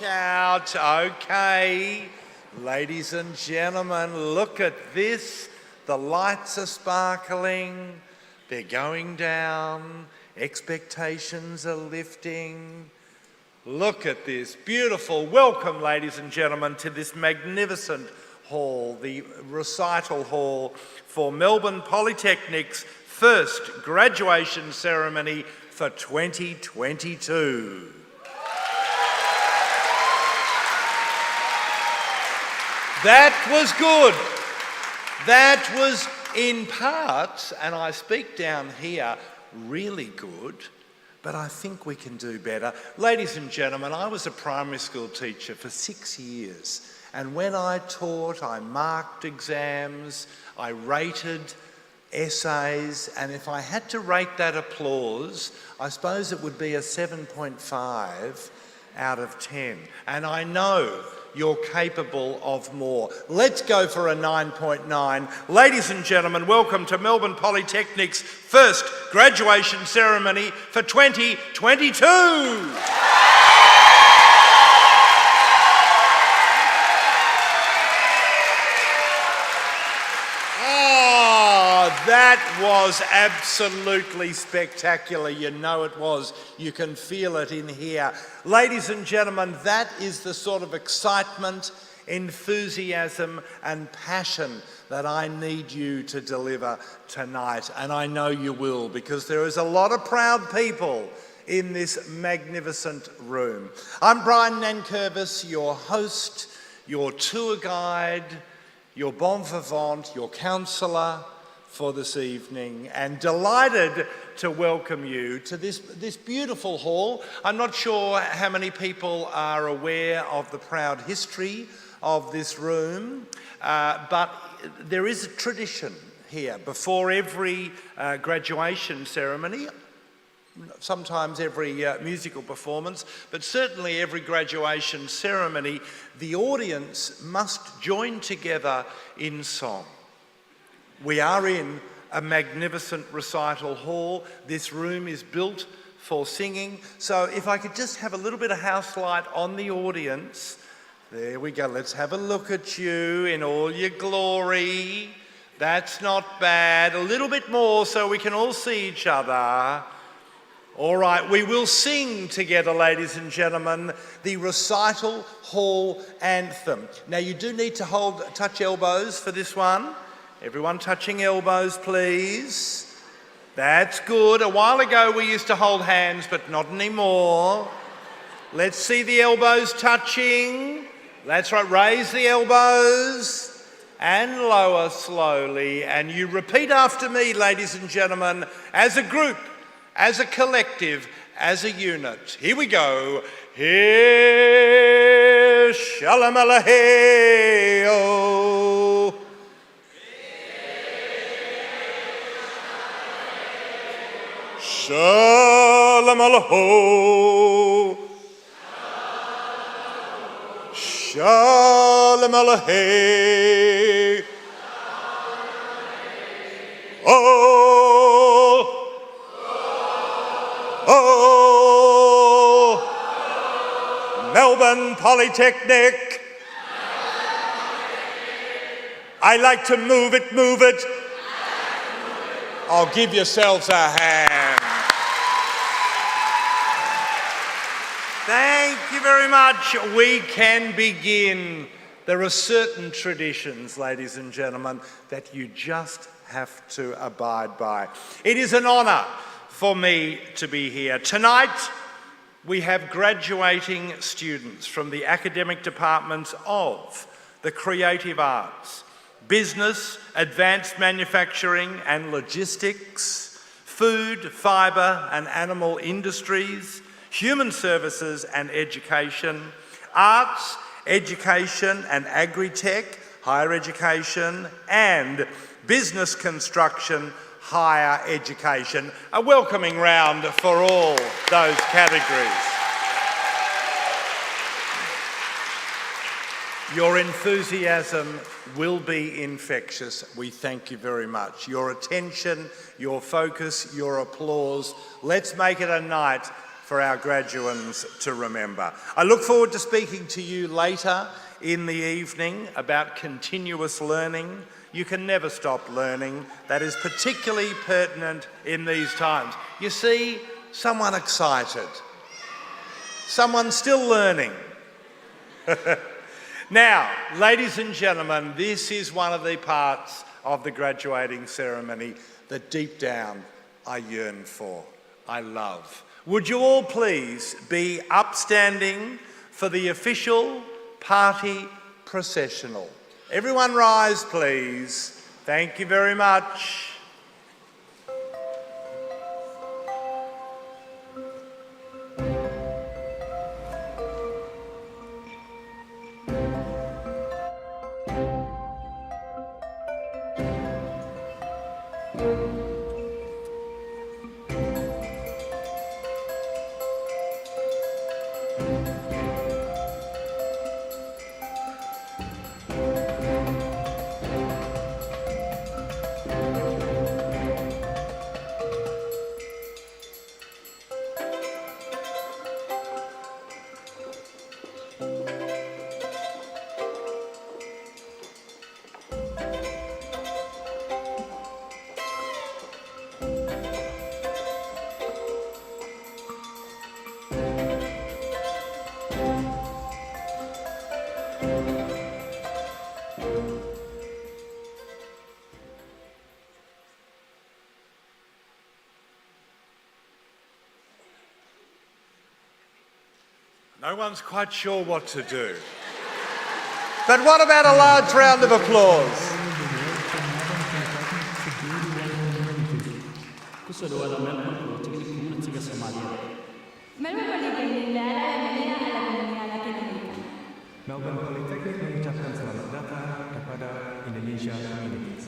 out. Okay. Ladies and gentlemen, look at this. The lights are sparkling. They're going down. Expectations are lifting. Look at this. Beautiful. Welcome, ladies and gentlemen, to this magnificent hall, the recital hall for Melbourne Polytechnic's first graduation ceremony for 2022. That was good. That was in parts, and I speak down here, really good, but I think we can do better. Ladies and gentlemen, I was a primary school teacher for 6 years, and when I taught, I marked exams, I rated essays, and if I had to rate that applause, I suppose it would be a 7.5 out of 10. And I know you're capable of more. Let's go for a 9.9. Ladies and gentlemen, welcome to Melbourne Polytechnic's first graduation ceremony for 2022. That was absolutely spectacular. You know it was. You can feel it in here. Ladies and gentlemen, that is the sort of excitement, enthusiasm and passion that I need you to deliver tonight. And I know you will, because there is a lot of proud people in this magnificent room. I'm Brian Nankervis, your host, your tour guide, your bon vivant, your counsellor for this evening, and delighted to welcome you to this beautiful hall. I'm not sure how many people are aware of the proud history of this room, but there is a tradition here before every graduation ceremony, sometimes every musical performance, but certainly every graduation ceremony, the audience must join together in song. We are in a magnificent recital hall. This room is built for singing. So if I could just have a little bit of house light on the audience. There we go. Let's have a look at you in all your glory. That's not bad. A little bit more so we can all see each other. All right, we will sing together, ladies and gentlemen, the recital hall anthem. Now you do need to touch elbows for this one. Everyone touching elbows, please. That's good. A while ago we used to hold hands, but not anymore. Let's see the elbows touching. That's right, raise the elbows and lower slowly. And you repeat after me, ladies and gentlemen, as a group, as a collective, as a unit. Here we go. Here, shalamalahe-o. Shalom-aleho, Shalom-alehe, oh, oh, Melbourne Polytechnic. I like to move it, move it. Oh, give yourselves a hand. Thank you very much. We can begin. There are certain traditions, ladies and gentlemen, that you just have to abide by. It is an honour for me to be here. Tonight, we have graduating students from the academic departments of the creative arts, business, advanced manufacturing and logistics, food, fibre and animal industries, human services and education, arts, education and agri-tech, higher education, and business construction, higher education. A welcoming round for all those categories. Your enthusiasm will be infectious. We thank you very much. Your attention, your focus, your applause. Let's make it a night for for our graduates to remember. I look forward to speaking to you later in the evening about continuous learning. You can never stop learning. That is particularly pertinent in these times. You see, someone excited, someone still learning. Now, ladies and gentlemen, this is one of the parts of the graduating ceremony that deep down I yearn for, I love. Would you all please be upstanding for the official party processional? Everyone rise, please. Thank you very much. No one's quite sure what to do. But what about a large round of applause? Melbourne Polytechnic mengucapkan selamat datang kepada Indonesia Communities.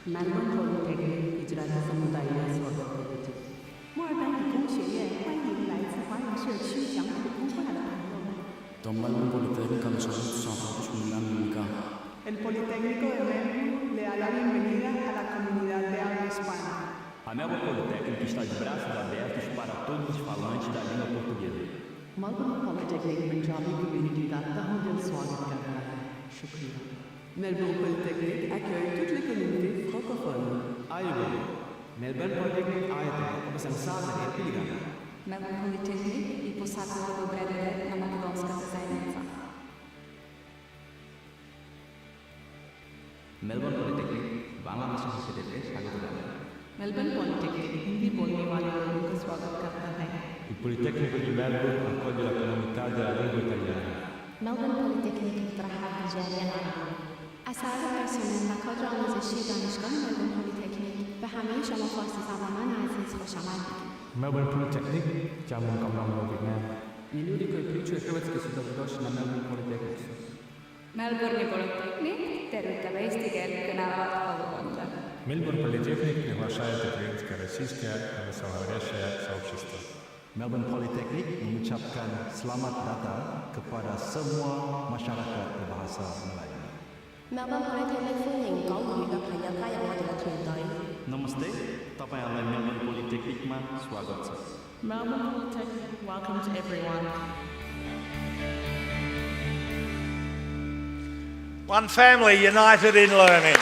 Melbourne Polytechnic 一直来自丰大院所的科技。墨尔本理工学院欢迎来自华人社区讲普通话的朋友们。Melbourne Polytechnic a los alumnos El Politécnico de Melbourne le da la bienvenida a la comunidad de habla hispana. A Melbourne Polytechnic está de braços abertos para todos os falantes da língua portuguesa. Melbourne Polytechnic Punjabi community का तहे स्वागत करता है। शुक्रिया। Melbourne Polytechnic accueille toutes les communautés francophones. Ayo, Melbourne Polytechnic ayat bersama dengan Melbourne Polytechnic и посадила в градове на македонската заедница. Melbourne Polytechnic Bangla भाषा सीखने के लिए स्वागत करता है। Melbourne Polytechnic हिंदी बोलने वाले लोगों का स्वागत करता है। Il Politecnico di Melbourne accoglie la comunità della lingua italiana. Melbourne Polytechnic ترحب بالجالية العربية. أسعد پرسنل و کادر آموزشی دانشگاه ملبورن پلی‌تکنیک به همه شما فارسی زبانان عزیز خوش آمد می‌گیم. Melbourne Polytechnic chào mừng cộng đồng người Việt Nam. И люди, кои pričaju hrvatski, su dobrodošli na Melbourne Polytechnic. Melbourne Polytechnic tervitab eesti keelt kõnelevat kogukonda. Melbourne Polytechnic приглашает украинское, российское и русскоговорящее сообщество. Melbourne Polytechnic mengucapkan selamat datang kepada semua masyarakat berbahasa Melayu. Melbourne Polytechnic 歡迎港語嘅朋友加入我哋嘅團隊。 Namaste, तपाईँहरूलाई Melbourne Polytechnicमा स्वागत छ। Melbourne Polytechnic welcomes everyone. One family united in learning.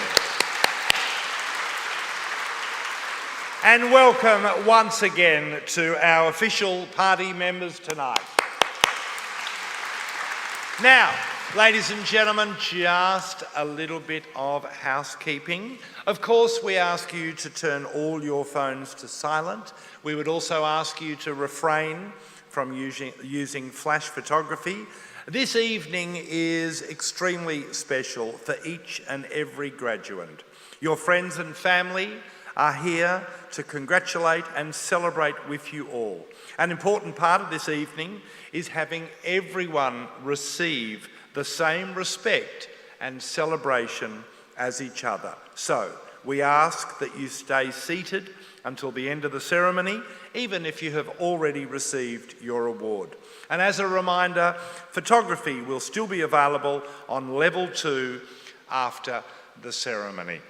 And welcome once again to our official party members tonight. Now, ladies and gentlemen, just a little bit of housekeeping. Of course, we ask you to turn all your phones to silent. We would also ask you to refrain from using flash photography. This evening is extremely special for each and every graduate. Your friends and family are here to congratulate and celebrate with you all. An important part of this evening is having everyone receive the same respect and celebration as each other. So, we ask that you stay seated until the end of the ceremony, even if you have already received your award. And as a reminder, photography will still be available on level 2 after the ceremony.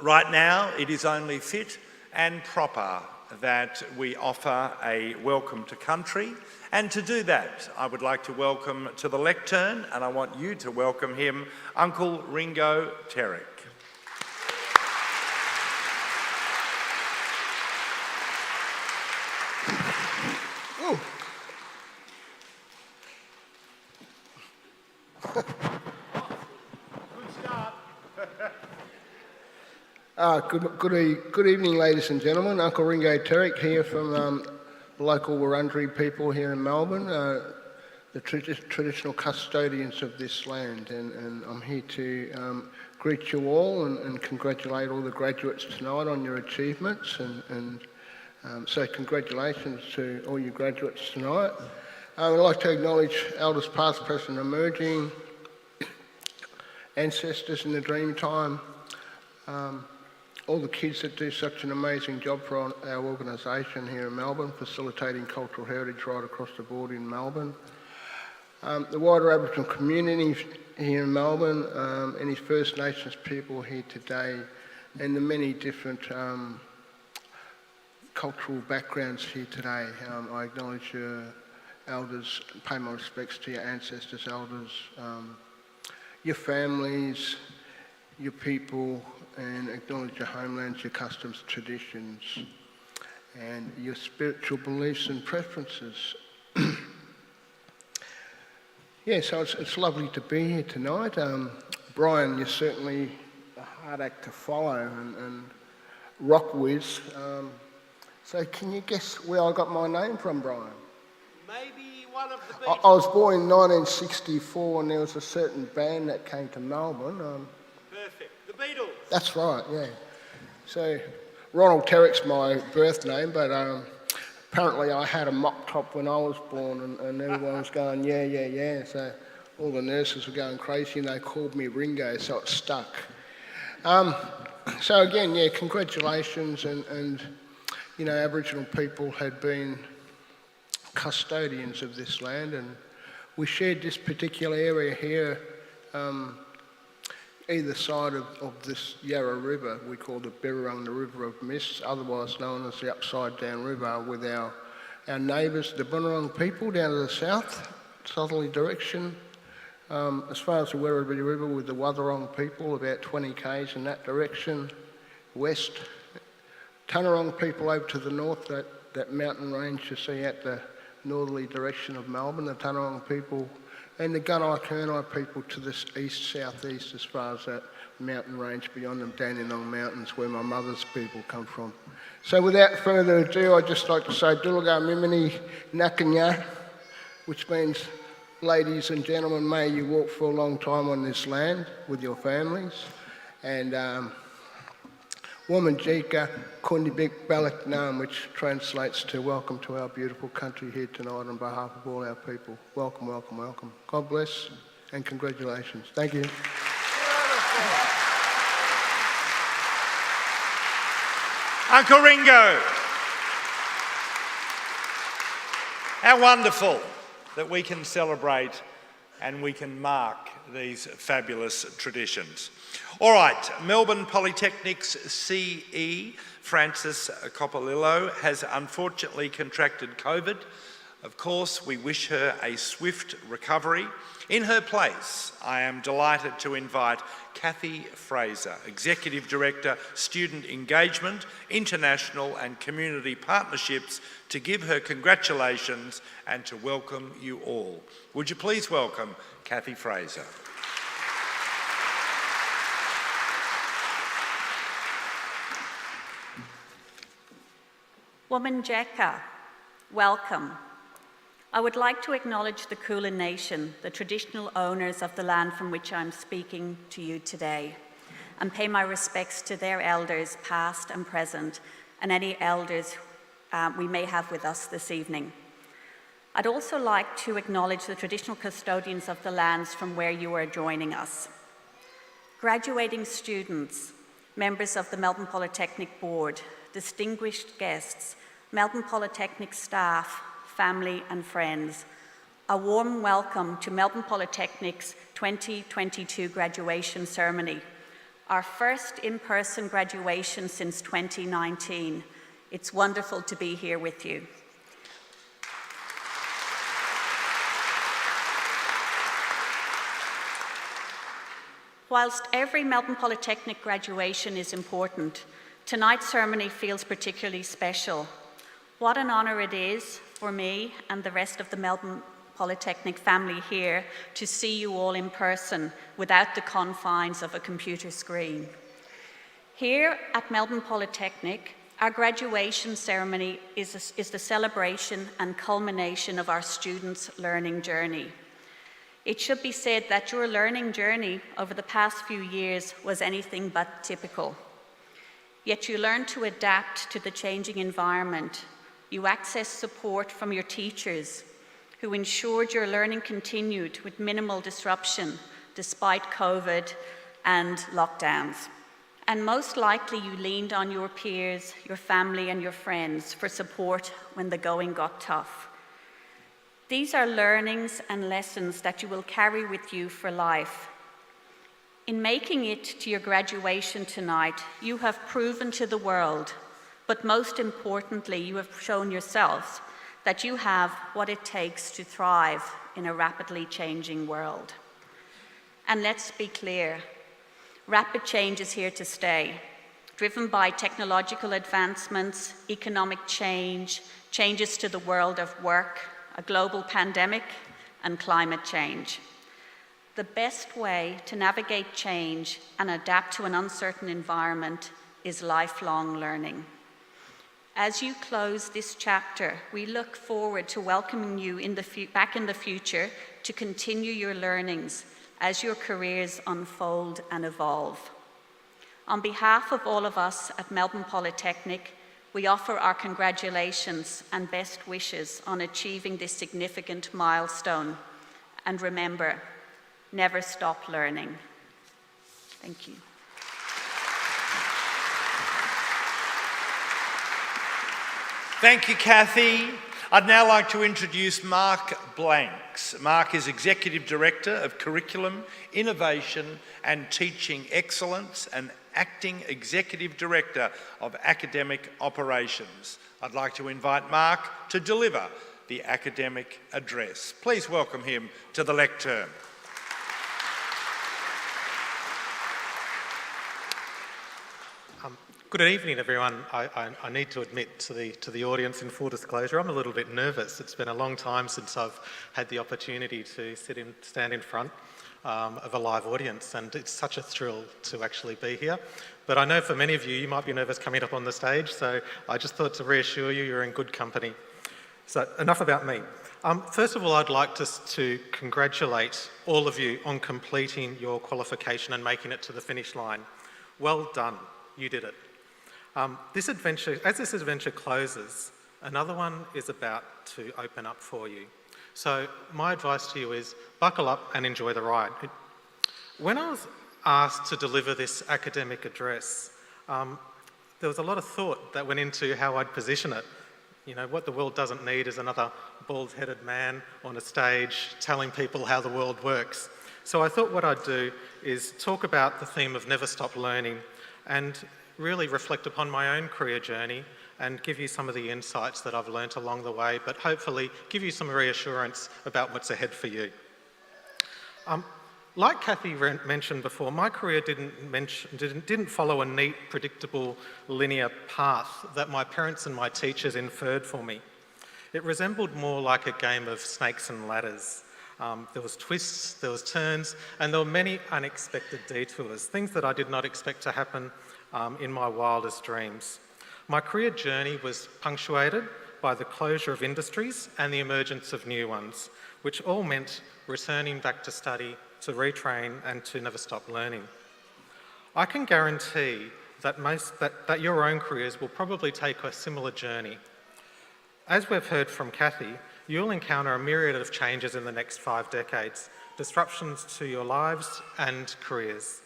Right now, it is only fit and proper that we offer a welcome to country. And to do that, I would like to welcome to the lectern, and I want you to welcome him, Uncle Ringo Terrick. Good evening, ladies and gentlemen. Uncle Ringo Terrick here from the local Wurundjeri people here in Melbourne, the traditional custodians of this land, and I'm here to greet you all and congratulate all the graduates tonight on your achievements, and so congratulations to all you graduates tonight. I would like to acknowledge elders past, present, emerging, ancestors in the dream time, all the kids that do such an amazing job for our organisation here in Melbourne, facilitating cultural heritage right across the board in Melbourne. The wider Aboriginal community here in Melbourne, any First Nations people here today, and the many different cultural backgrounds here today. I acknowledge your elders, pay my respects to your ancestors, elders, your families, your people, and acknowledge your homelands, your customs, traditions, and your spiritual beliefs and preferences. Yeah, so it's lovely to be here tonight. Brian, you're certainly a hard act to follow and rock whiz. So can you guess where I got my name from, Brian? Maybe one of the Beatles. I was born in 1964 and there was a certain band that came to Melbourne. Perfect. The Beatles. That's right, yeah. So Ronald Terrick's my birth name, but apparently I had a mop top when I was born and everyone was going, yeah, yeah, yeah. So all the nurses were going crazy and they called me Ringo, so it stuck. So again, yeah, congratulations, and you know, Aboriginal people had been custodians of this land, and we shared this particular area here either side of this Yarra River. We call it Birrarung, the River of Mist, otherwise known as the Upside Down River, with our neighbours, the Bunurong people, down to the south, southerly direction. As far as the Werribee River, with the Wathaurong people, about 20 k's in that direction, west. Tanarong people over to the north, that mountain range you see at the northerly direction of Melbourne, the Tanarong people, and the Gunai-Kurnai people to the east, southeast, as far as that mountain range beyond them, Dandenong Mountains, where my mother's people come from. So without further ado, I'd just like to say Dulaga Mimini Nakanya, which means, ladies and gentlemen, may you walk for a long time on this land with your families, and Womanjika Kundibik Balak Nam, which translates to welcome to our beautiful country here tonight on behalf of all our people. Welcome, welcome, welcome. God bless and congratulations. Thank you. Uncle Ringo, how wonderful that we can celebrate and we can mark these fabulous traditions. All right, Melbourne Polytechnic's CE, Frances Coppolillo, has unfortunately contracted COVID. Of course, we wish her a swift recovery. In her place, I am delighted to invite Cathy Fraser, Executive Director, Student Engagement, International and Community Partnerships, to give her congratulations and to welcome you all. Would you please welcome Cathy Fraser. Womanjeka, welcome. I would like to acknowledge the Kulin Nation, the traditional owners of the land from which I'm speaking to you today, and pay my respects to their elders, past and present, and any elders we may have with us this evening. I'd also like to acknowledge the traditional custodians of the lands from where you are joining us. Graduating students, members of the Melbourne Polytechnic Board, distinguished guests, Melbourne Polytechnic staff, family and friends, a warm welcome to Melbourne Polytechnic's 2022 graduation ceremony, our first in-person graduation since 2019. It's wonderful to be here with you. Whilst every Melbourne Polytechnic graduation is important, tonight's ceremony feels particularly special. What an honour it is for me and the rest of the Melbourne Polytechnic family here to see you all in person without the confines of a computer screen. Here at Melbourne Polytechnic, our graduation ceremony is the celebration and culmination of our students' learning journey. It should be said that your learning journey over the past few years was anything but typical. Yet you learned to adapt to the changing environment. You accessed support from your teachers, who ensured your learning continued with minimal disruption despite COVID and lockdowns. And most likely you leaned on your peers, your family and your friends for support when the going got tough. These are learnings and lessons that you will carry with you for life. In making it to your graduation tonight, you have proven to the world, but most importantly, you have shown yourselves that you have what it takes to thrive in a rapidly changing world. And let's be clear, rapid change is here to stay, driven by technological advancements, economic change, changes to the world of work, a global pandemic, and climate change. The best way to navigate change and adapt to an uncertain environment is lifelong learning. As you close this chapter, we look forward to welcoming you back in the future to continue your learnings as your careers unfold and evolve. On behalf of all of us at Melbourne Polytechnic, we offer our congratulations and best wishes on achieving this significant milestone. And remember, never stop learning. Thank you. Thank you, Kathy. I'd now like to introduce Mark Blanks. Mark is Executive Director of Curriculum, Innovation and Teaching Excellence and Acting Executive Director of Academic Operations. I'd like to invite Mark to deliver the academic address. Please welcome him to the lectern. Good evening, everyone. I need to admit to the audience, in full disclosure, I'm a little bit nervous. It's been a long time since I've had the opportunity to stand in front of a live audience, and it's such a thrill to actually be here. But I know for many of you, you might be nervous coming up on the stage, so I just thought to reassure you, you're in good company. So enough about me. First of all, I'd like to congratulate all of you on completing your qualification and making it to the finish line. Well done, you did it. As this adventure closes, another one is about to open up for you. So my advice to you is buckle up and enjoy the ride. When I was asked to deliver this academic address, there was a lot of thought that went into how I'd position it. You know, what the world doesn't need is another bald-headed man on a stage telling people how the world works. So I thought what I'd do is talk about the theme of never stop learning and really reflect upon my own career journey and give you some of the insights that I've learnt along the way, but hopefully give you some reassurance about what's ahead for you. Like Kathy mentioned before, my career didn't follow a neat, predictable, linear path that my parents and my teachers inferred for me. It resembled more like a game of snakes and ladders. There was twists, there was turns, and there were many unexpected detours, things that I did not expect to happen in my wildest dreams. My career journey was punctuated by the closure of industries and the emergence of new ones, which all meant returning back to study, to retrain and to never stop learning. I can guarantee that your own careers will probably take a similar journey. As we've heard from Kathy, you'll encounter a myriad of changes in the next 5 decades, disruptions to your lives and careers.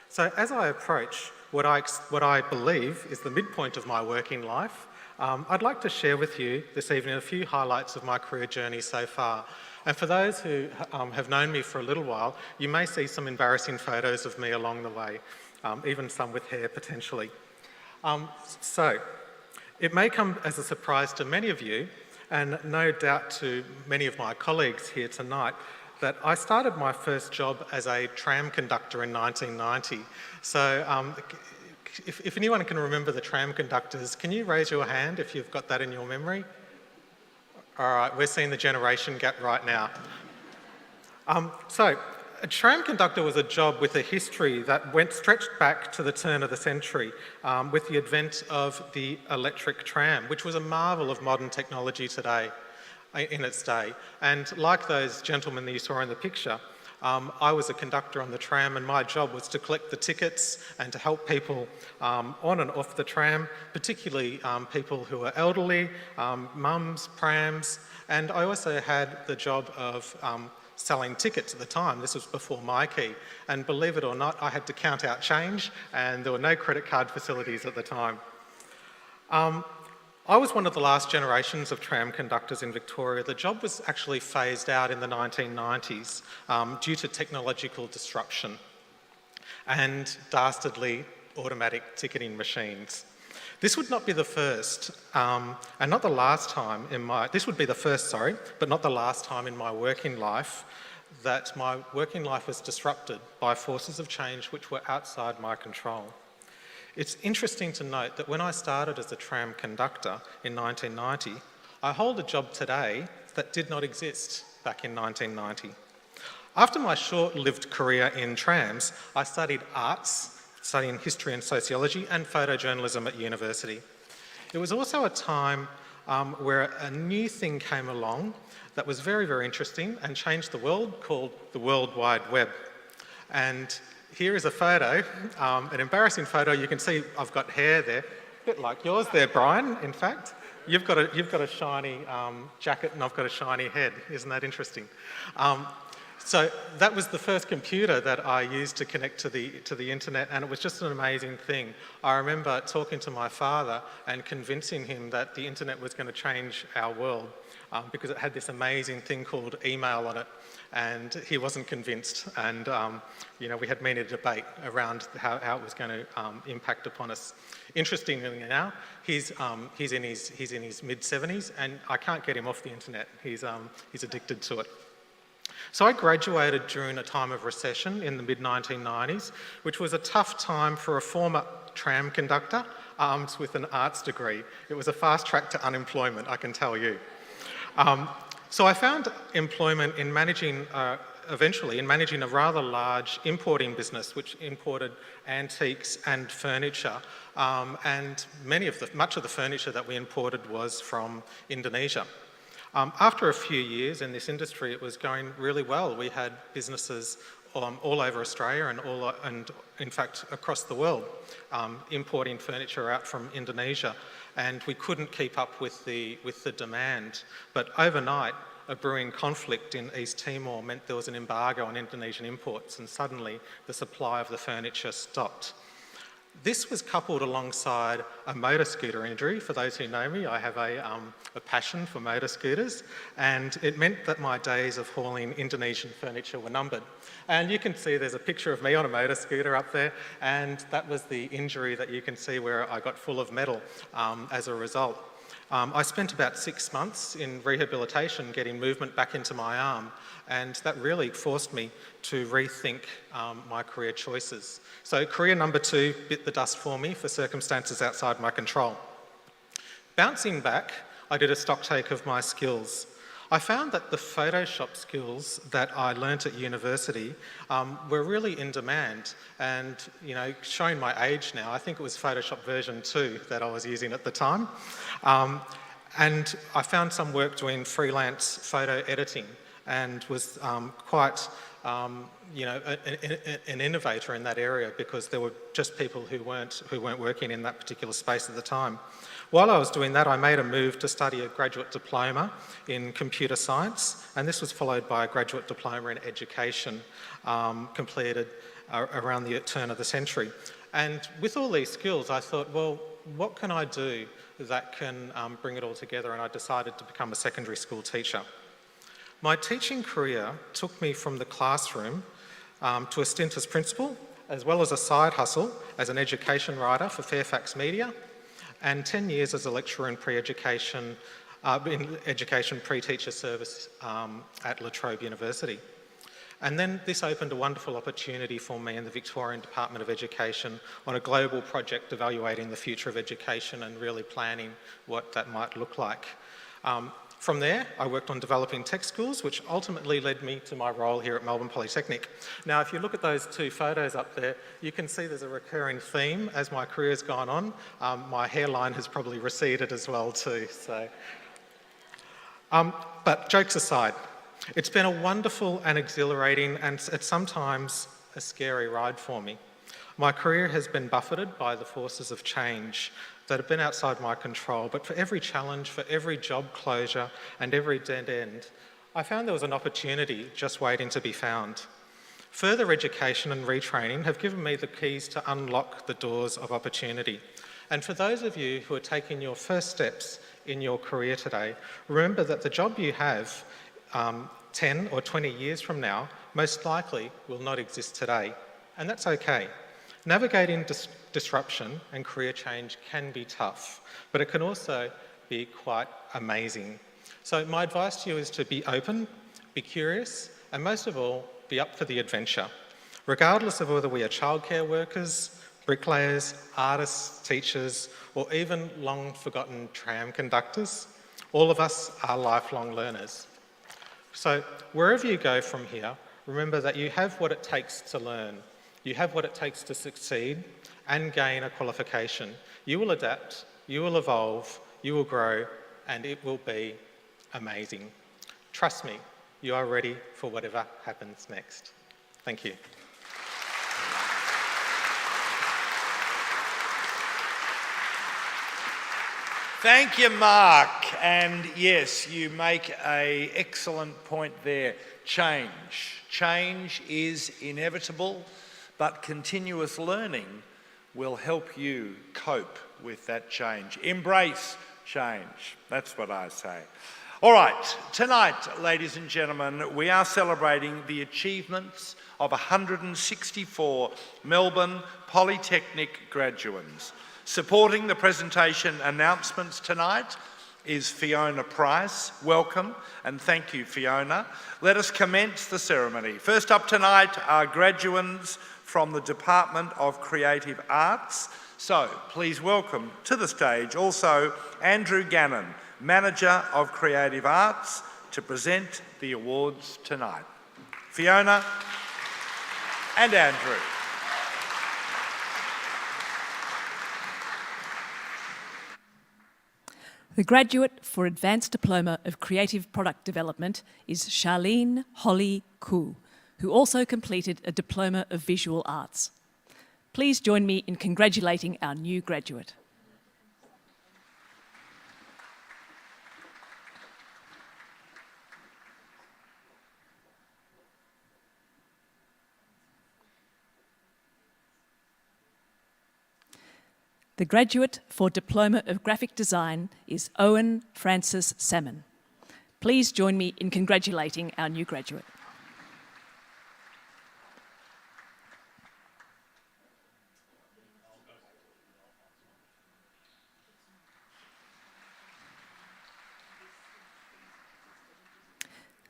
So as I approach what I believe is the midpoint of my working life, I'd like to share with you this evening a few highlights of my career journey so far. And for those who have known me for a little while, you may see some embarrassing photos of me along the way, even some with hair potentially. So, It may come as a surprise to many of you, and no doubt to many of my colleagues here tonight, that I started my first job as a tram conductor in 1990. So if anyone can remember the tram conductors, can you raise your hand if you've got that in your memory? All right, we're seeing the generation gap right now. So a tram conductor was a job with a history that stretched back to the turn of the century with the advent of the electric tram, which was a marvel of modern technology today, in its day. And like those gentlemen that you saw in the picture, I was a conductor on the tram, and my job was to collect the tickets and to help people on and off the tram, particularly people who are elderly, mums, prams, and I also had the job of selling tickets at the time. This was before my key, and believe it or not, I had to count out change, and there were no credit card facilities at the time. I was one of the last generations of tram conductors in Victoria. The job was actually phased out in the 1990s due to technological disruption and dastardly automatic ticketing machines. This would not be the first, and not the last time in my, this would be the first, sorry, but not the last time in my working life that my working life was disrupted by forces of change which were outside my control. It's interesting to note that when I started as a tram conductor in 1990, I hold a job today that did not exist back in 1990. After my short-lived career in trams, I studied arts, studying history and sociology, and photojournalism at university. It was also a time where a new thing came along that was very, very interesting and changed the world, called the World Wide Web. And here is a photo, an embarrassing photo. You can see I've got hair there, a bit like yours there, Brian, in fact. You've got a shiny jacket and I've got a shiny head. Isn't that interesting? So that was the first computer that I used to connect to the internet, and it was just an amazing thing. I remember talking to my father and convincing him that the internet was going to change our world because it had this amazing thing called email on it, and he wasn't convinced. And you know, we had many a debate around how it was going to impact upon us. Interestingly now, he's in his mid-70s, and I can't get him off the internet. He's addicted to it. So I graduated during a time of recession in the mid-1990s, which was a tough time for a former tram conductor armed with an arts degree. It was a fast track to unemployment, I can tell you. So I found employment in managing, eventually, in managing a rather large importing business which imported antiques and furniture, and much of the furniture that we imported was from Indonesia. After a few years in this industry, it was going really well. We had businesses all over Australia and in fact across the world, importing furniture out from Indonesia, and we couldn't keep up with the demand. But overnight, a brewing conflict in East Timor meant there was an embargo on Indonesian imports, and suddenly the supply of the furniture stopped. This was coupled alongside a motor scooter injury. For those who know me, I have a passion for motor scooters, and it meant that my days of hauling Indonesian furniture were numbered. And you can see there's a picture of me on a motor scooter up there, and that was the injury that you can see where I got full of metal as a result. I spent about 6 months in rehabilitation getting movement back into my arm, and that really forced me to rethink my career choices. So career number 2 bit the dust for me for circumstances outside my control. Bouncing back, I did a stock take of my skills. I found that the Photoshop skills that I learnt at university were really in demand, and you know, showing my age now, I think it was Photoshop version 2 that I was using at the time. And I found some work doing freelance photo editing and was quite you know, an innovator in that area, because there were just people who weren't working in that particular space at the time. While I was doing that, I made a move to study a graduate diploma in computer science, and this was followed by a graduate diploma in education completed around the turn of the century. And with all these skills, I thought, well, what can I do that can bring it all together? And I decided to become a secondary school teacher. My teaching career took me from the classroom to a stint as principal, as well as a side hustle as an education writer for Fairfax Media, and 10 years as a lecturer in in education pre-teacher service at La Trobe University. And then this opened a wonderful opportunity for me in the Victorian Department of Education on a global project evaluating the future of education and really planning what that might look like. From there, I worked on developing tech schools, which ultimately led me to my role here at Melbourne Polytechnic. Now, if you look at those two photos up there, you can see there's a recurring theme as my career's gone on. My hairline has probably receded as well too. But jokes aside, it's been a wonderful and exhilarating and at sometimes a scary ride for me. My career has been buffeted by the forces of change that have been outside my control, but for every challenge, for every job closure and every dead end, I found there was an opportunity just waiting to be found. Further education and retraining have given me the keys to unlock the doors of opportunity. And for those of you who are taking your first steps in your career today, remember that the job you have 10 or 20 years from now most likely will not exist today, and that's okay. Navigating disruption and career change can be tough, but it can also be quite amazing. So my advice to you is to be open, be curious, and most of all, be up for the adventure. Regardless of whether we are childcare workers, bricklayers, artists, teachers, or even long-forgotten tram conductors, all of us are lifelong learners. So wherever you go from here, remember that you have what it takes to learn. You have what it takes to succeed and gain a qualification. You will adapt, you will evolve, you will grow, and it will be amazing. Trust me, you are ready for whatever happens next. Thank you. Thank you, Mark. And yes, you make an excellent point there. Change. Change is inevitable, but continuous learning will help you cope with that change. Embrace change. That's what I say. All right, tonight, ladies and gentlemen, we are celebrating the achievements of 164 Melbourne Polytechnic graduates. Supporting the presentation announcements tonight is Fiona Price. Welcome and thank you, Fiona. Let us commence the ceremony. First up tonight are graduates from the Department of Creative Arts. So please welcome to the stage also Andrew Gannon, Manager of Creative Arts, to present the awards tonight. Fiona and Andrew. The graduate for Advanced Diploma of Creative Product Development is Charlene Holly Koo, who also completed a Diploma of Visual Arts. Please join me in congratulating our new graduate. The graduate for Diploma of Graphic Design is Owen Francis Salmon. Please join me in congratulating our new graduate.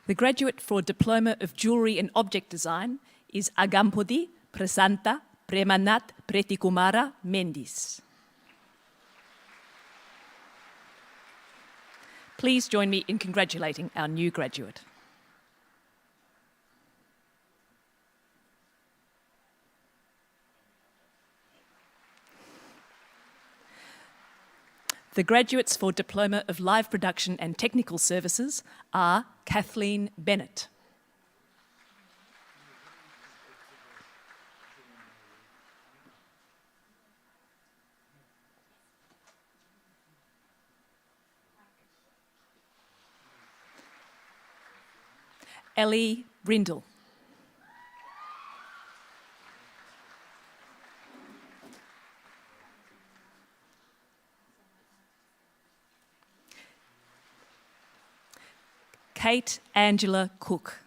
The graduate for Diploma of Jewellery and Object Design is Agampodi Prasanta Premanat Pretikumara Mendis. Please join me in congratulating our new graduate. The graduates for Diploma of Live Production and Technical Services are Kathleen Bennett. Ellie Brindle. Kate Angela Cook.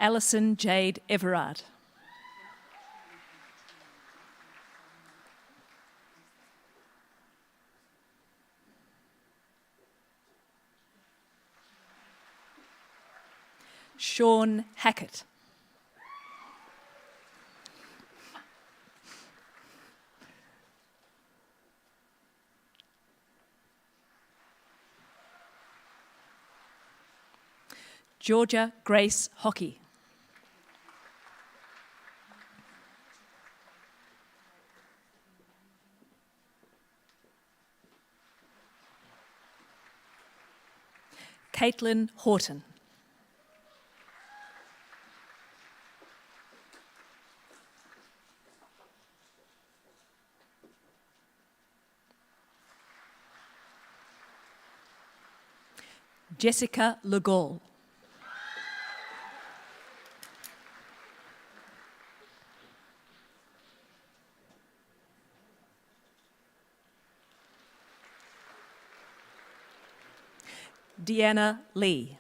Alison Jade Everard. Sean Hackett. Georgia Grace Hockey. Caitlin Horton. Jessica Legall. Deanna Lee.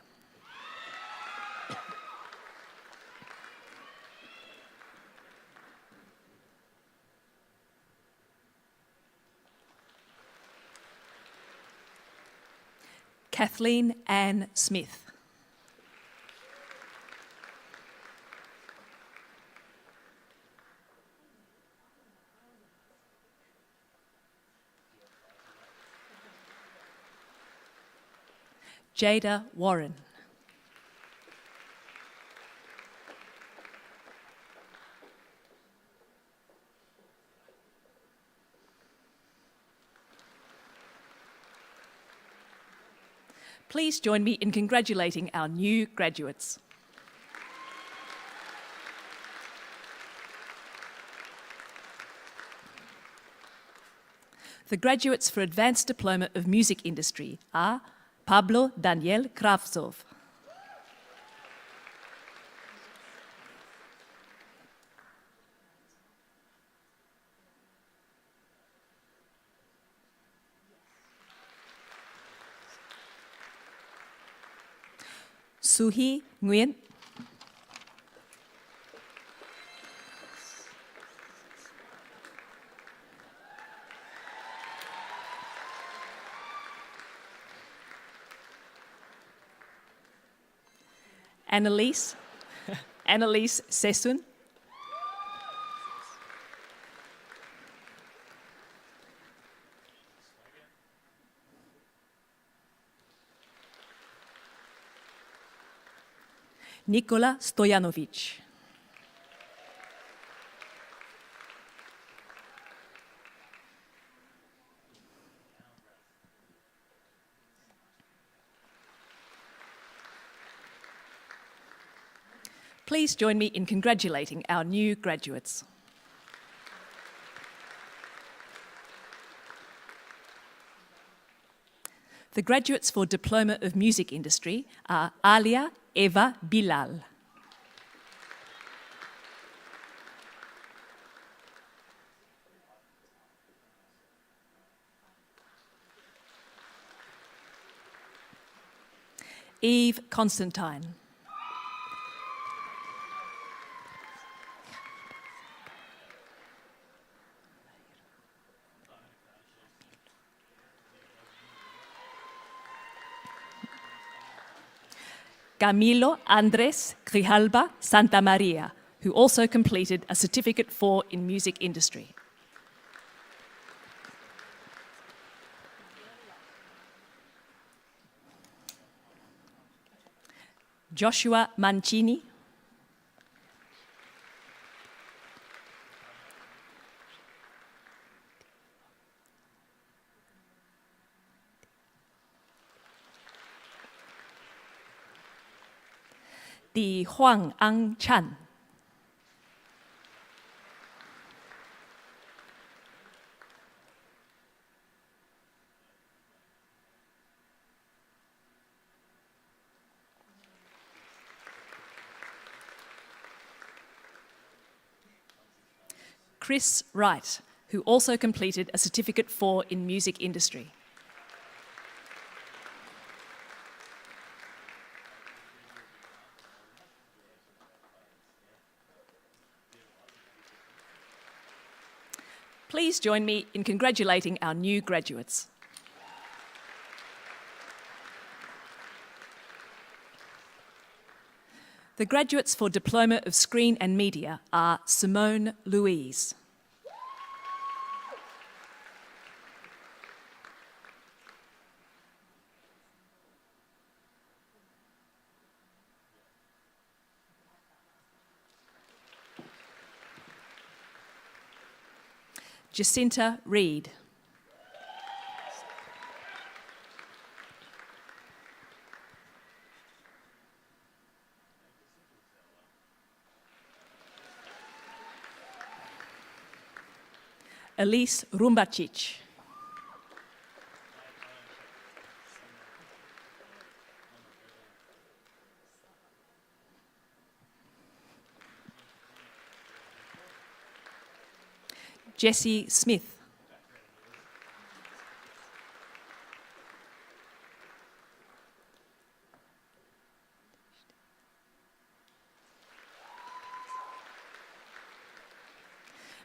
Kathleen Ann Smith. Jada Warren. Please join me in congratulating our new graduates. The graduates for Advanced Diploma of Music Industry are Pablo Daniel Kravtsov, Suhi Nguyen, Annalise Sesun, Nikola Stojanovic, please join me in congratulating our new graduates. The graduates for Diploma of Music Industry are Alia Eva Bilal, Eve Constantine, Camilo Andres Grijalba Santamaria, who also completed a Certificate 4 in Music Industry. Joshua Mancini, Di Huang Ang Chan, Chris Wright, who also completed a Certificate 4 in Music Industry. Please join me in congratulating our new graduates. The graduates for Diploma of Screen and Media are Simone Louise, Jacinta Reid, Elise Rumbacic, Jessie Smith,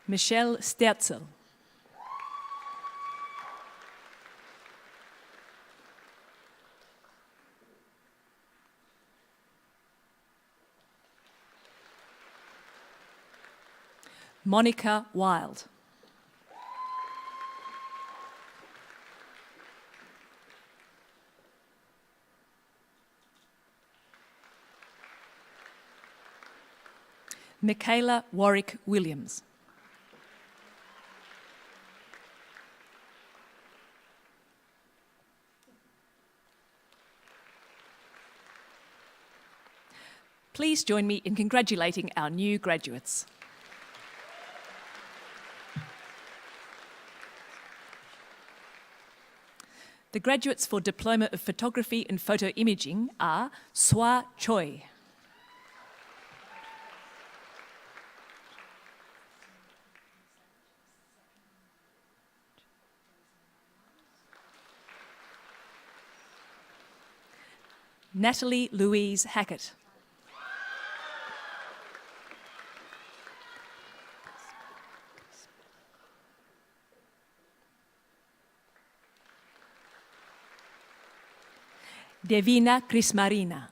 Michelle Sterzel, Monica Wild, Michaela Warwick Williams, please join me in congratulating our new graduates. The graduates for Diploma of Photography and Photo Imaging are Swa Choi, Natalie Louise Hackett, Devina Krismarina,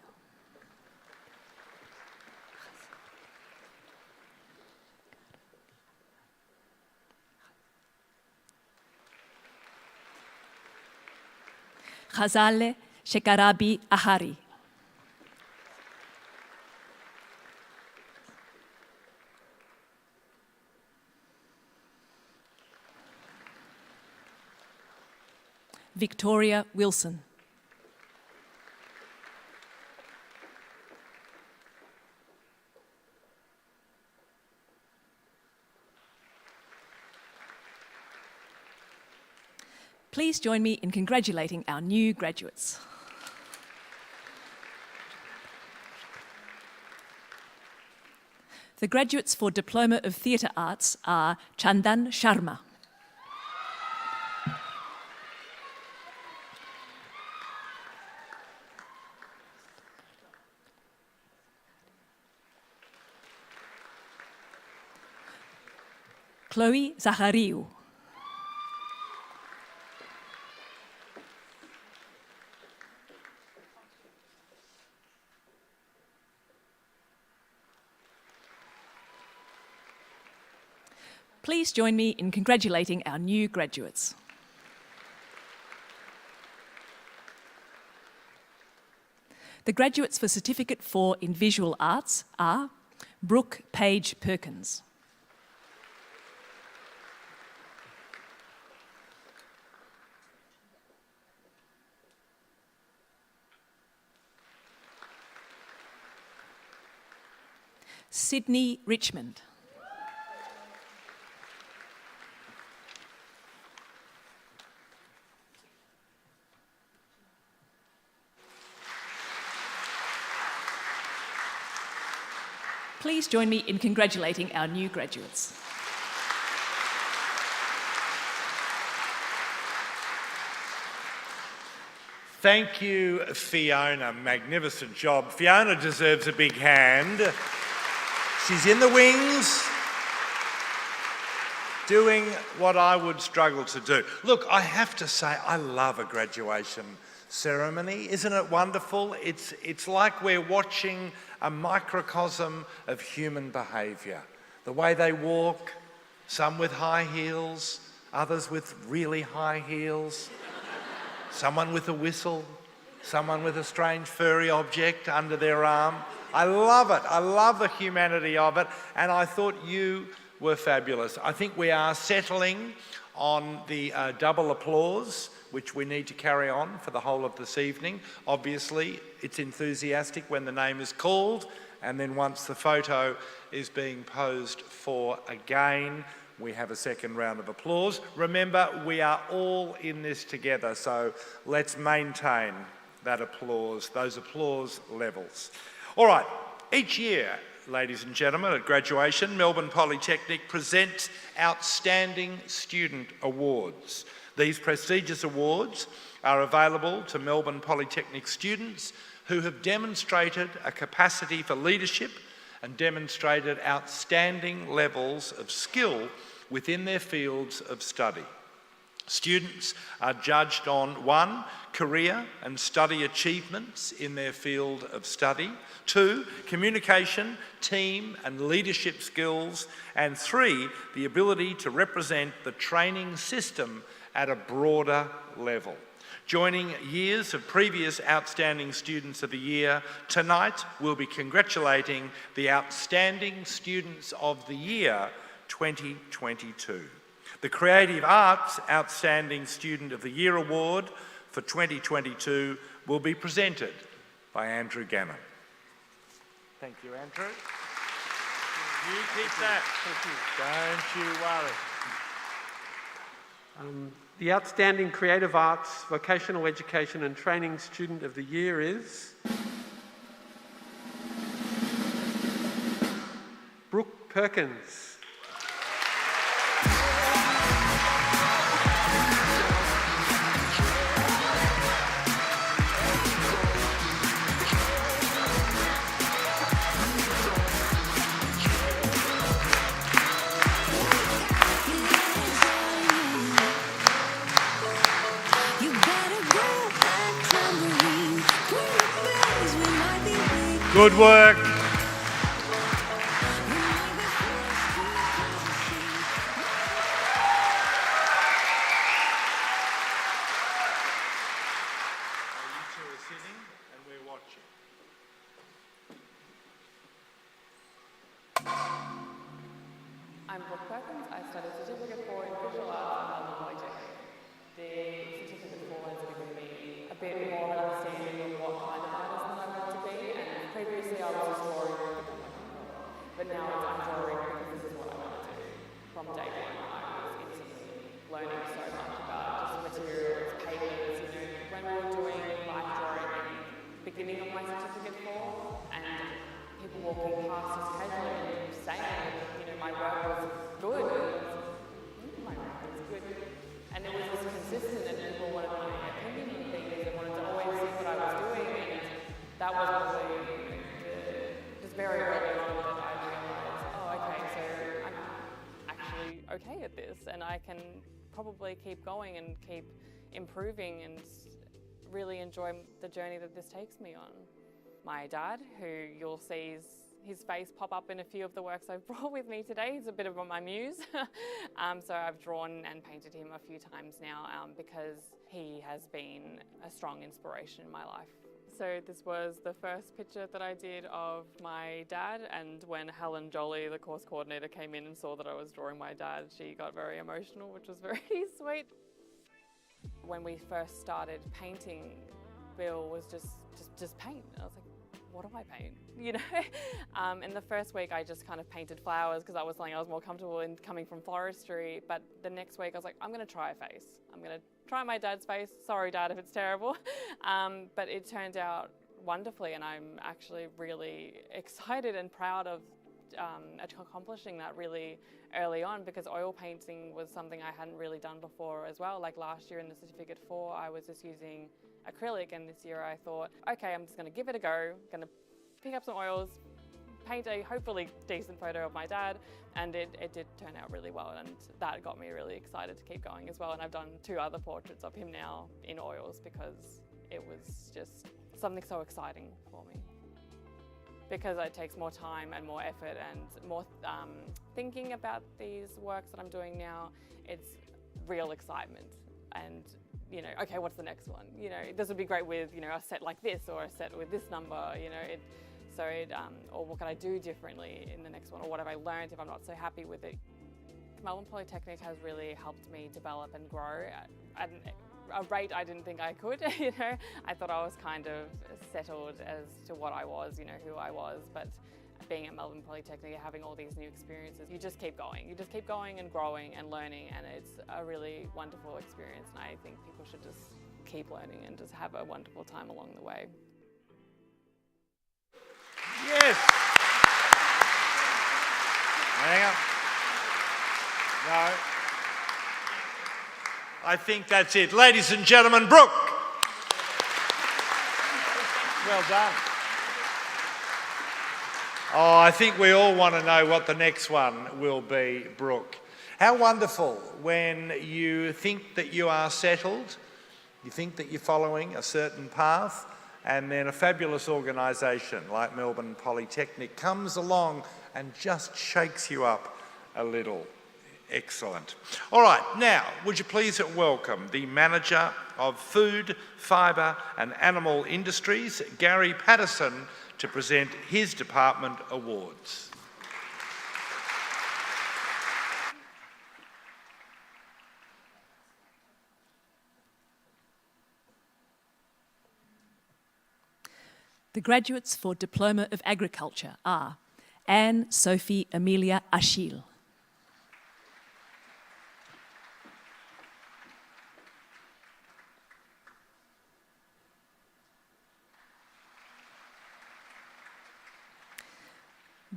Khazale Shekarabi Ahari, Victoria Wilson, please join me in congratulating our new graduates. The graduates for Diploma of Theatre Arts are Chandan Sharma, Chloe Zachariou, please join me in congratulating our new graduates. The graduates for Certificate 4 in Visual Arts are Brooke Page Perkins, Sydney Richmond, please join me in congratulating our new graduates. Thank you, Fiona. Magnificent job. Fiona deserves a big hand. She's in the wings. doing what I would struggle to do. Look, I have to say, I love a graduation ceremony. Isn't it wonderful? It's like we're watching a microcosm of human behaviour. The way they walk, some with high heels, others with really high heels, someone with a whistle, someone with a strange furry object under their arm. I love it. I love the humanity of it, and I thought you were fabulous. I think we are settling on the double applause, which we need to carry on for the whole of this evening. Obviously, it's enthusiastic when the name is called, and then once the photo is being posed for again, we have a second round of applause. Remember, we are all in this together, so let's maintain that applause, those applause levels. All right, each year, ladies and gentlemen, at graduation, Melbourne Polytechnic presents Outstanding Student Awards. These prestigious awards are available to Melbourne Polytechnic students who have demonstrated a capacity for leadership and demonstrated outstanding levels of skill within their fields of study. Students are judged on 1, career and study achievements in their field of study, 2, communication, team and leadership skills, and 3, the ability to represent the training system at a broader level. Joining years of previous Outstanding Students of the Year, tonight we'll be congratulating the Outstanding Students of the Year 2022. The Creative Arts Outstanding Student of the Year Award for 2022 will be presented by Andrew Gannon. Thank you, Andrew. You keep that. Don't you worry. The Outstanding Creative Arts, Vocational Education and Training Student of the Year is Brooke Perkins. Good work. I'm Brooke Perkins. I studied Certificate 4 in Visual Arts at Melbourne Polytechnic. The Certificate 4 has given me a bit more of an understanding of what kind of artist I want to be, and previously I was a drawing, but now I'm drawing because this is what I want to do. From day one, I was instantly learning so much about just materials, papers, when we were doing life drawing at the beginning of my Certificate 4, and people walking past us casually and saying, my work was good. My work was good. And it was just consistent, and people wanted my opinion on things and wanted to always see what I was doing, and that was probably just very early on that I realised, oh, okay, so I'm actually okay at this, and I can probably keep going and keep improving and really enjoy the journey that this takes me on. My dad, who you'll see his face pop up in a few of the works I've brought with me today. He's a bit of my muse. So I've drawn and painted him a few times now because he has been a strong inspiration in my life. So this was the first picture that I did of my dad, and when Helen Jolly, the course coordinator, came in and saw that I was drawing my dad, she got very emotional, which was very sweet. When we first started painting, Bill was just paint. I was like, what do I paint? In the first week I just kind of painted flowers because that was something I was more comfortable in coming from floristry, but the next week I was like, I'm going to try a face. I'm going to try my dad's face. Sorry, Dad, if it's terrible. But it turned out wonderfully, and I'm actually really excited and proud of accomplishing that really early on, because oil painting was something I hadn't really done before as well. Like last year in the Certificate 4, I was just using acrylic, and this year I thought, okay, I'm just going to give it a go. I'm going to pick up some oils, paint a hopefully decent photo of my dad, and it did turn out really well, and that got me really excited to keep going as well. And I've done 2 other portraits of him now in oils because it was just something so exciting for me. Because it takes more time and more effort and more thinking about these works that I'm doing now, it's real excitement. And, you know, okay, what's the next one? You know, this would be great with, you know, a set like this or a set with this number, you know, or what can I do differently in the next one, or what have I learned if I'm not so happy with it. Melbourne Polytechnic has really helped me develop and grow at a rate I didn't think I could, you know. I thought I was kind of settled as to what I was, you know, who I was, but being at Melbourne Polytechnic, having all these new experiences, you just keep going. You just keep going and growing and learning, and it's a really wonderful experience, and I think people should just keep learning and just have a wonderful time along the way. Yes. Hang on. No. I think that's it. Ladies and gentlemen, Brooke. Well done. Oh, I think we all want to know what the next one will be, Brooke. How wonderful when you think that you are settled, you think that you're following a certain path, and then a fabulous organisation like Melbourne Polytechnic comes along and just shakes you up a little. Excellent. All right, now, would you please welcome the Manager of Food, Fibre and Animal Industries, Gary Patterson, to present his department awards. The graduates for Diploma of Agriculture are Anne Sophie Amelia Achille,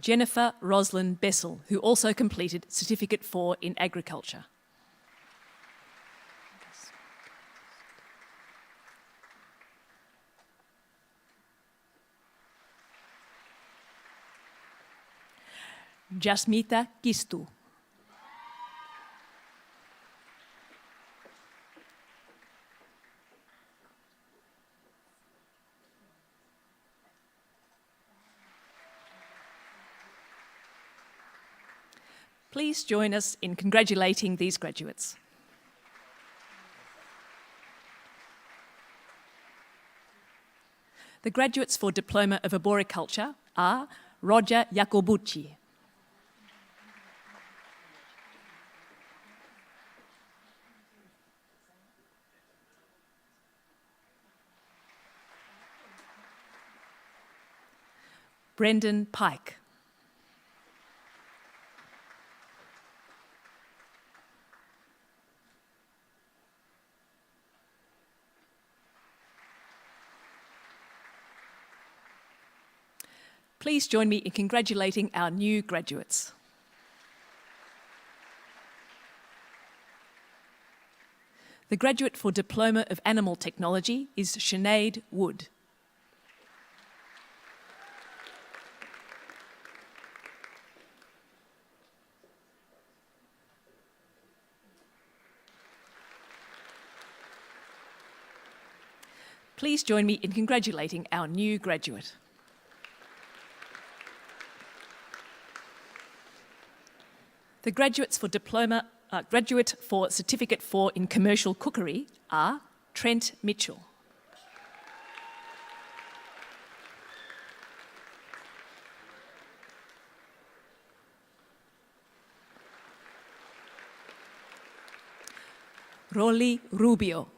Jennifer Roslyn Bessel, who also completed Certificate 4 in Agriculture. Jasmita Kistu. Please join us in congratulating these graduates. The graduates for Diploma of Arboriculture are Roger Jacobucci, Brendan Pike, please join me in congratulating our new graduates. The graduate for Diploma of Animal Technology is Sinead Wood. Please join me in congratulating our new graduate. The graduates for graduate for Certificate 4 in Commercial Cookery are Trent Mitchell, Rolly Rubio,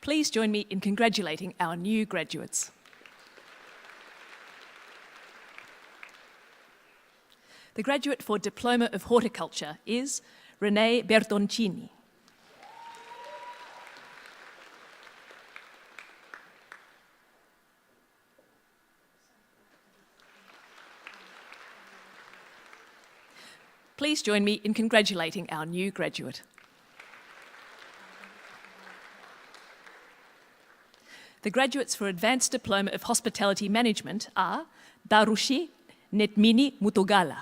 please join me in congratulating our new graduates. The graduate for Diploma of Horticulture is Renee Bertoncini. Please join me in congratulating our new graduate. The graduates for Advanced Diploma of Hospitality Management are Darushi Netmini Mutugala,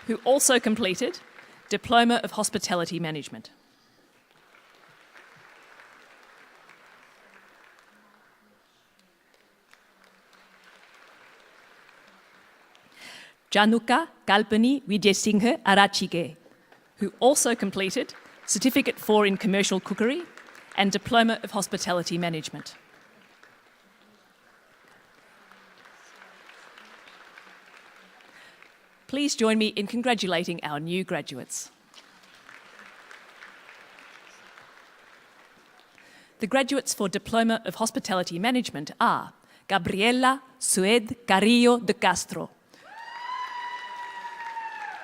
who also completed Diploma of Hospitality Management. Januka Kalpani Vijayasinghe Arachige, who also completed Certificate 4 in Commercial Cookery and Diploma of Hospitality Management. Please join me in congratulating our new graduates. The graduates for Diploma of Hospitality Management are Gabriela Sued Carrillo de Castro,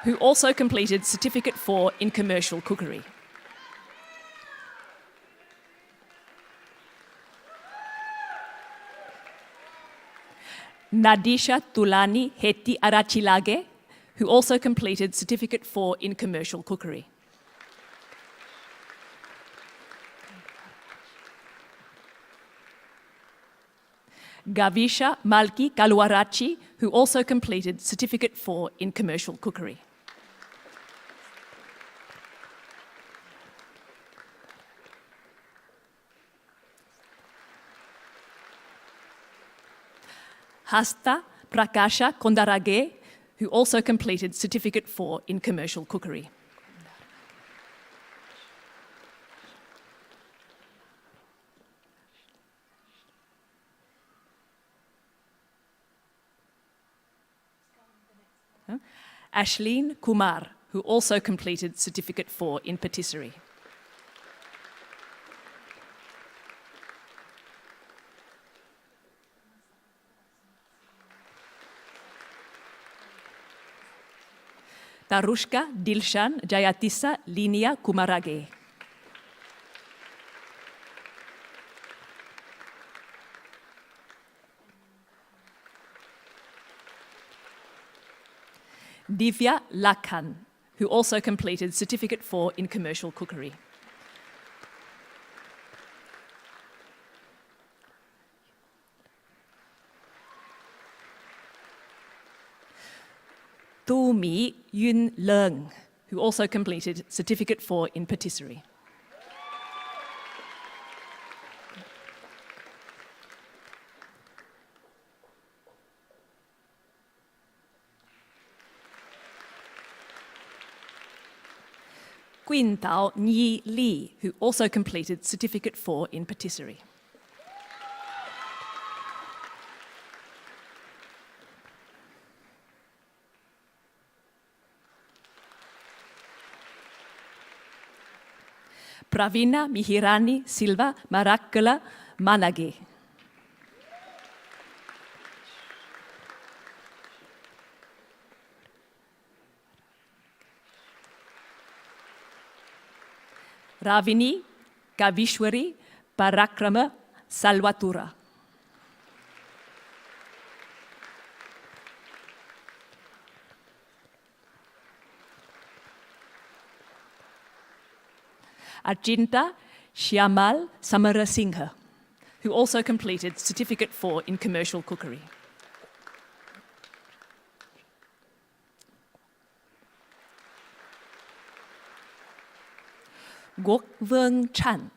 who also completed Certificate 4 in Commercial Cookery. Nadisha Tulani Heti Arachilage, who also completed Certificate 4 in Commercial Cookery. Gavisha Malki Kaluarachi, who also completed Certificate 4 in Commercial Cookery. Hasta Prakasha Kondarage, who also completed Certificate 4 in Commercial Cookery. Ashleen Kumar, who also completed Certificate 4 in Patisserie. Tarushka Dilshan Jayatissa Linia Kumarage. Divya Lakhan, who also completed Certificate 4 in Commercial Cookery. Tu Mi Yun Leung, who also completed Certificate 4 in Patisserie. Quintao Nyi Li, who also completed Certificate 4 in Patisserie. Pravina Mihirani Silva Marakala Manage. Ravini Kavishwari Parakrama Salwatura. Ajinta Shyamal Samarasinghe, who also completed Certificate 4 in Commercial Cookery. Gok Vương Chan.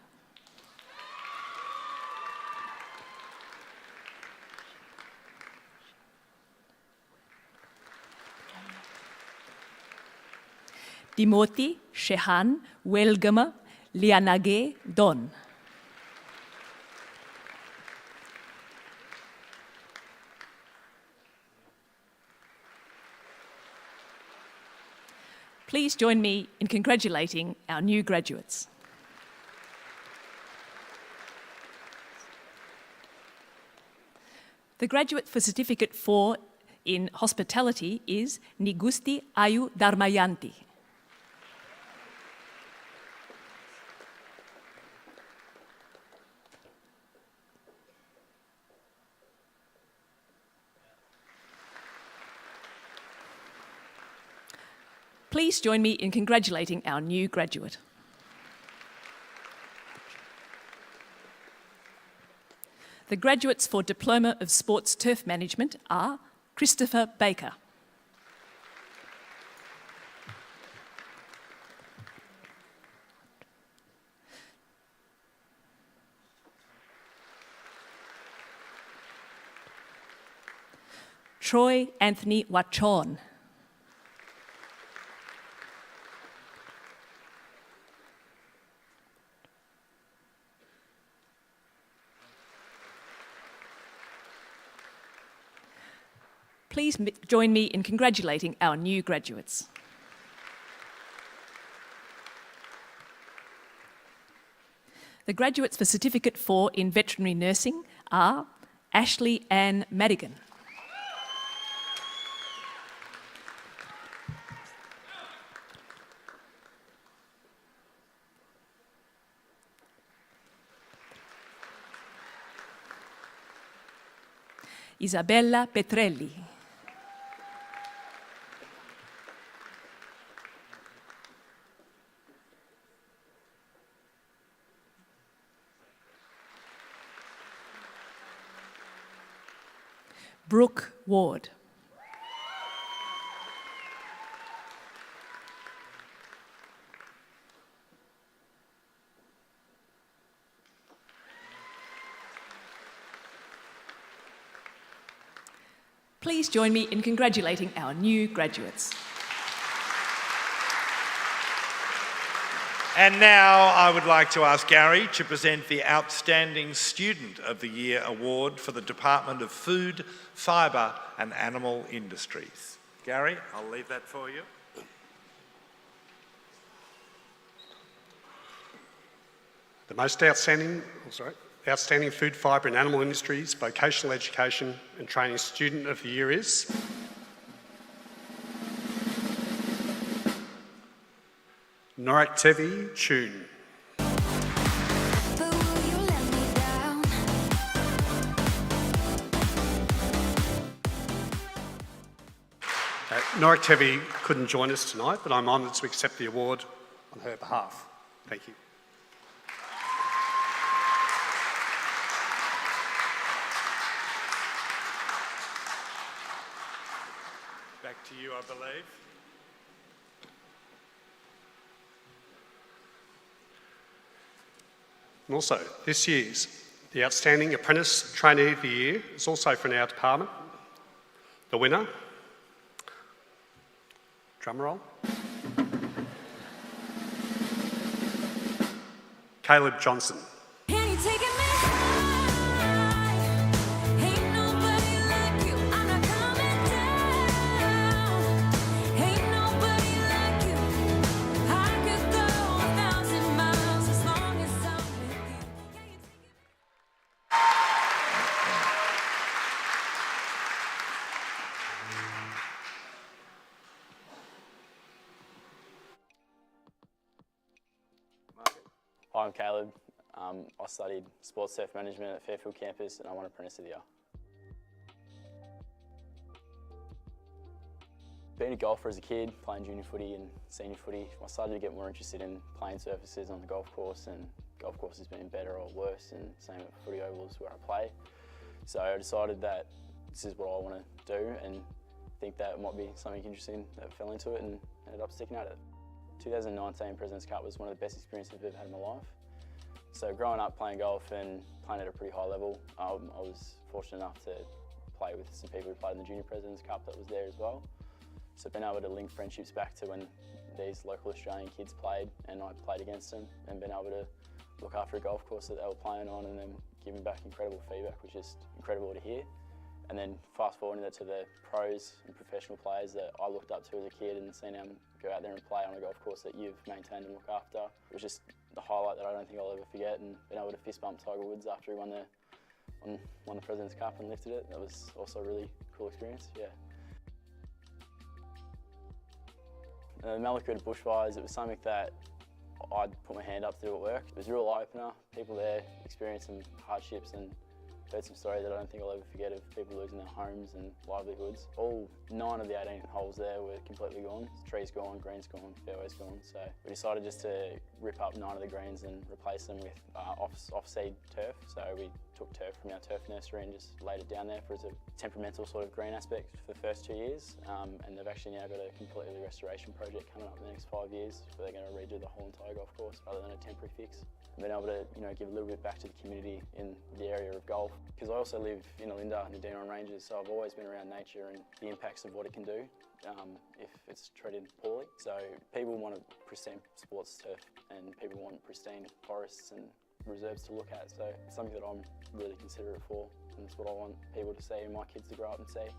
Timothy Shehan Welgama Lianage Don. Please join me in congratulating our new graduates. The graduate for Certificate 4 in Hospitality is Nigusti Ayu Dharmayanti. Please join me in congratulating our new graduate. The graduates for Diploma of Sports Turf Management are Christopher Baker, Troy Anthony Wachon, please join me in congratulating our new graduates. The graduates for Certificate 4 in Veterinary Nursing are Ashley Ann Madigan, Isabella Petrelli, Brooke Ward, please join me in congratulating our new graduates. And now I would like to ask Gary to present the Outstanding Student of the Year Award for the Department of Food, Fibre and Animal Industries. Gary, I'll leave that for you. The most outstanding Food, Fibre and Animal Industries Vocational Education and Training Student of the Year is Noraktevi Chun. Noraktevi couldn't join us tonight, but I'm honoured to accept the award on her behalf. Thank you. Back to you, I believe. And also, this year's the Outstanding Apprentice Trainee of the Year is also from our department. The winner, drum roll, Caleb Johnson. Hi, I'm Caleb. I studied sports surf management at Fairfield campus and I won Apprentice of the Year. Being a golfer as a kid, playing junior footy and senior footy, I started to get more interested in playing surfaces on the golf course, and golf courses being better or worse, and same at footy ovals where I play. So I decided that this is what I want to do and think that it might be something interesting that fell into it and ended up sticking at it. 2019 President's Cup was one of the best experiences I've ever had in my life. So growing up playing golf and playing at a pretty high level, I was fortunate enough to play with some people who played in the Junior President's Cup that was there as well. So being able to link friendships back to when these local Australian kids played and I played against them, and being able to look after a golf course that they were playing on and then giving back incredible feedback was just incredible to hear. And then fast forwarding that to the pros and professional players that I looked up to as a kid and seeing them go out there and play on a golf course that you've maintained and look after, it was just the highlight that I don't think I'll ever forget. And being able to fist bump Tiger Woods after he won the President's Cup and lifted it, that was also a really cool experience, yeah. The Malakuta bushfires, it was something that I'd put my hand up to do at work. It was a real eye-opener. People there experienced some hardships and heard some stories that I don't think I'll ever forget of people losing their homes and livelihoods. All 9 of the 18 holes there were completely gone. Trees gone, greens gone, fairways gone. So we decided just to rip up 9 of the greens and replace them with off-seed turf. So we took turf from our turf nursery and just laid it down there for a temperamental sort of green aspect for the first 2 years. And they've actually now got a completely restoration project coming up in the next 5 years where they're going to redo the whole entire golf course rather than a temporary fix. And being able to, give a little bit back to the community in the area of golf. Because I also live in Olinda, in the Dandenong Ranges, so I've always been around nature and the impacts of what it can do if it's treated poorly. So people want a pristine sports turf and people want pristine forests and reserves to look at. So it's something that I'm really considerate for, and it's what I want people to see and my kids to grow up and see.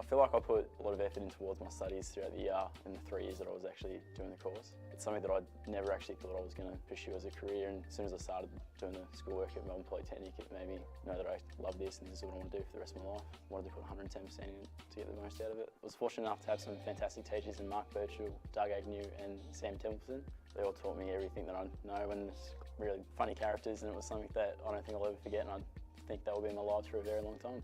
I feel like I put a lot of effort in towards my studies throughout the year in the 3 years that I was actually doing the course. It's something that I never actually thought I was going to pursue as a career, and as soon as I started doing the schoolwork at Melbourne Polytechnic, it made me know that I love this and this is what I want to do for the rest of my life. I wanted to put 110% in to get the most out of it. I was fortunate enough to have some fantastic teachers in Mark Birchall, Doug Agnew and Sam Templeton. They all taught me everything that I know, and it's really funny characters, and it was something that I don't think I'll ever forget, and I think that will be in my life for a very long time.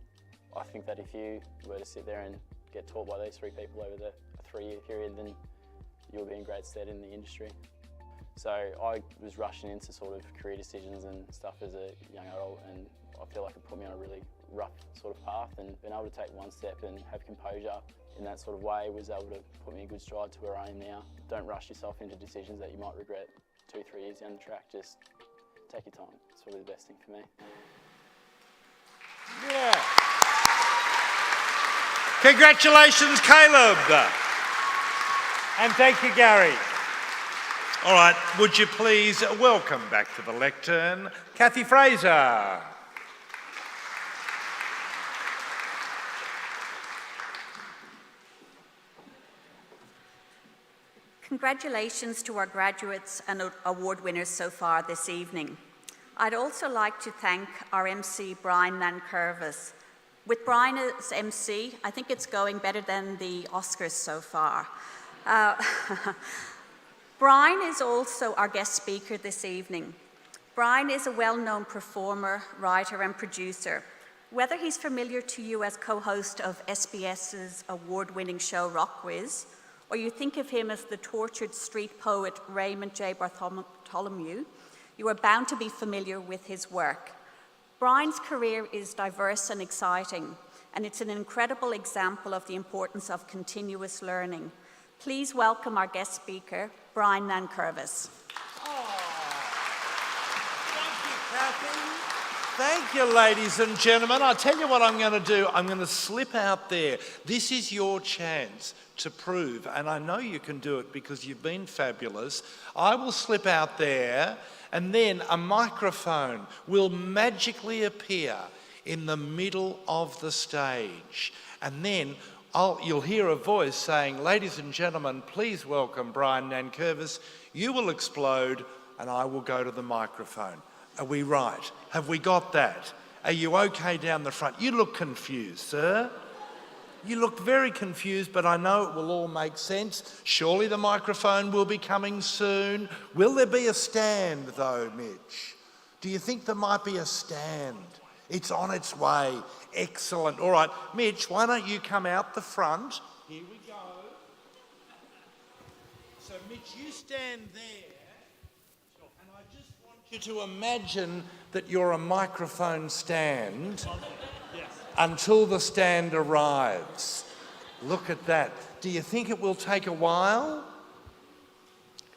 I think that if you were to sit there and get taught by these 3 people over a 3-year period, then you'll be in great stead in the industry. So I was rushing into sort of career decisions and stuff as a young adult, and I feel like it put me on a really rough sort of path, and being able to take one step and have composure in that sort of way was able to put me in good stride to where I am now. Don't rush yourself into decisions that you might regret 2-3 years down the track. Just take your time. It's probably the best thing for me. Yeah. Congratulations, Caleb. And thank you, Gary. All right, would you please welcome back to the lectern, Kathy Fraser. Congratulations to our graduates and award winners so far this evening. I'd also like to thank our MC, Brian Nankervis. With Brian as MC, I think it's going better than the Oscars so far. Brian is also our guest speaker this evening. Brian is a well-known performer, writer and producer. Whether he's familiar to you as co-host of SBS's award-winning show Rock Quiz, or you think of him as the tortured street poet Raymond J. Bartholomew, you are bound to be familiar with his work. Brian's career is diverse and exciting, and it's an incredible example of the importance of continuous learning. Please welcome our guest speaker, Brian Nankervis. Thank you, ladies and gentlemen. I'll tell you what I'm going to do. I'm going to slip out there. This is your chance to prove, and I know you can do it because you've been fabulous. I will slip out there, and then a microphone will magically appear in the middle of the stage. And then you'll hear a voice saying, "Ladies and gentlemen, please welcome Brian Nankervis." You will explode, and I will go to the microphone. Are we right? Have we got that? Are you okay down the front? You look confused, sir. You look very confused, but I know it will all make sense. Surely the microphone will be coming soon. Will there be a stand, though, Mitch? Do you think there might be a stand? It's on its way. Excellent. All right, Mitch, why don't you come out the front? Here we go. So, Mitch, you stand there. And I just want you to imagine that you're a microphone stand. Until the stand arrives. Look at that. Do you think it will take a while?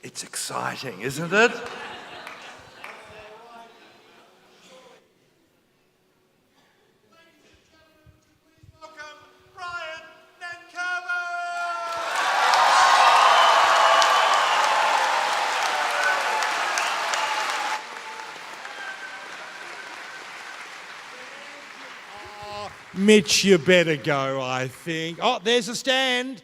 It's exciting, isn't it? Mitch, you better go, I think. Oh, there's a stand.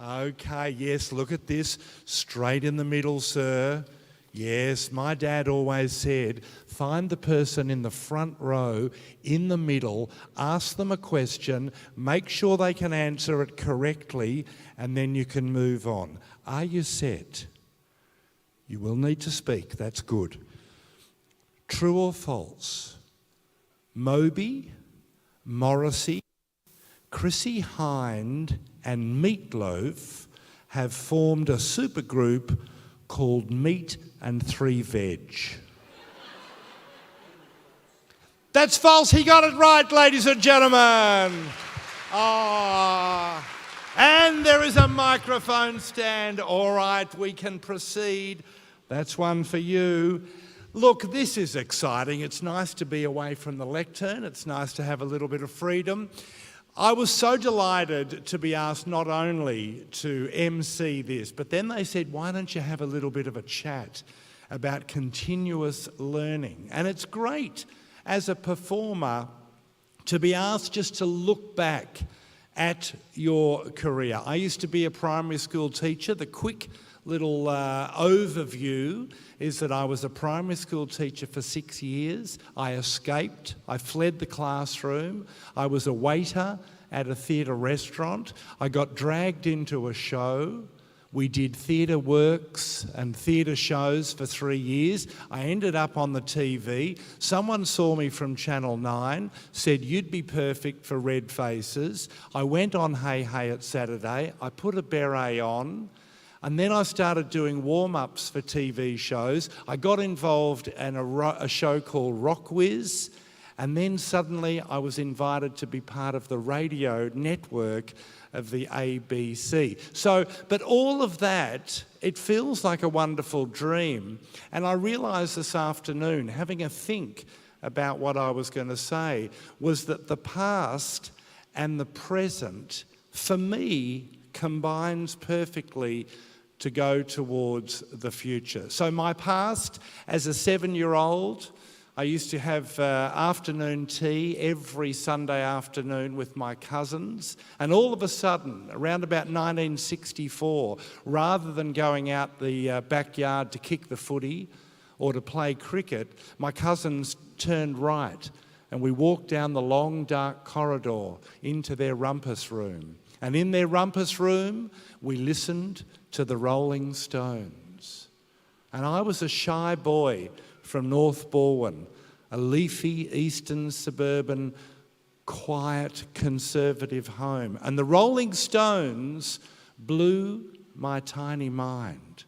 Okay, yes, look at this. Straight in the middle, sir. Yes, my dad always said, find the person in the front row, in the middle, ask them a question, make sure they can answer it correctly, and then you can move on. Are you set? You will need to speak, that's good. True or false? Moby, Morrissey, Chrissy Hind and Meatloaf have formed a supergroup called Meat and 3 Veg. That's false. He got it right, ladies and gentlemen. And there is a microphone stand. All right, we can proceed. That's one for you. Look, this is exciting. It's nice to be away from the lectern. It's nice to have a little bit of freedom. I was so delighted to be asked not only to MC this, but then they said, why don't you have a little bit of a chat about continuous learning? And it's great as a performer to be asked just to look back at your career. I used to be a primary school teacher. The quick little overview is that I was a primary school teacher for 6 years. I escaped. I fled the classroom. I was a waiter at a theatre restaurant. I got dragged into a show. We did theatre works and theatre shows for 3 years. I ended up on the TV. Someone saw me from Channel 9, said, you'd be perfect for Red Faces. I went on Hey Hey at Saturday. I put a beret on. And then I started doing warm-ups for TV shows. I got involved in a show called Rock Whiz. And then suddenly I was invited to be part of the radio network of the ABC. But all of that, it feels like a wonderful dream. And I realised this afternoon, having a think about what I was going to say, was that the past and the present, for me, combines perfectly to go towards the future. So my past, as a 7-year-old, I used to have afternoon tea every Sunday afternoon with my cousins. And all of a sudden, around about 1964, rather than going out the backyard to kick the footy or to play cricket, my cousins turned right and we walked down the long, dark corridor into their rumpus room. And in their rumpus room, we listened to the Rolling Stones. And I was a shy boy from North Balwyn, a leafy eastern suburban, quiet, conservative home. And the Rolling Stones blew my tiny mind.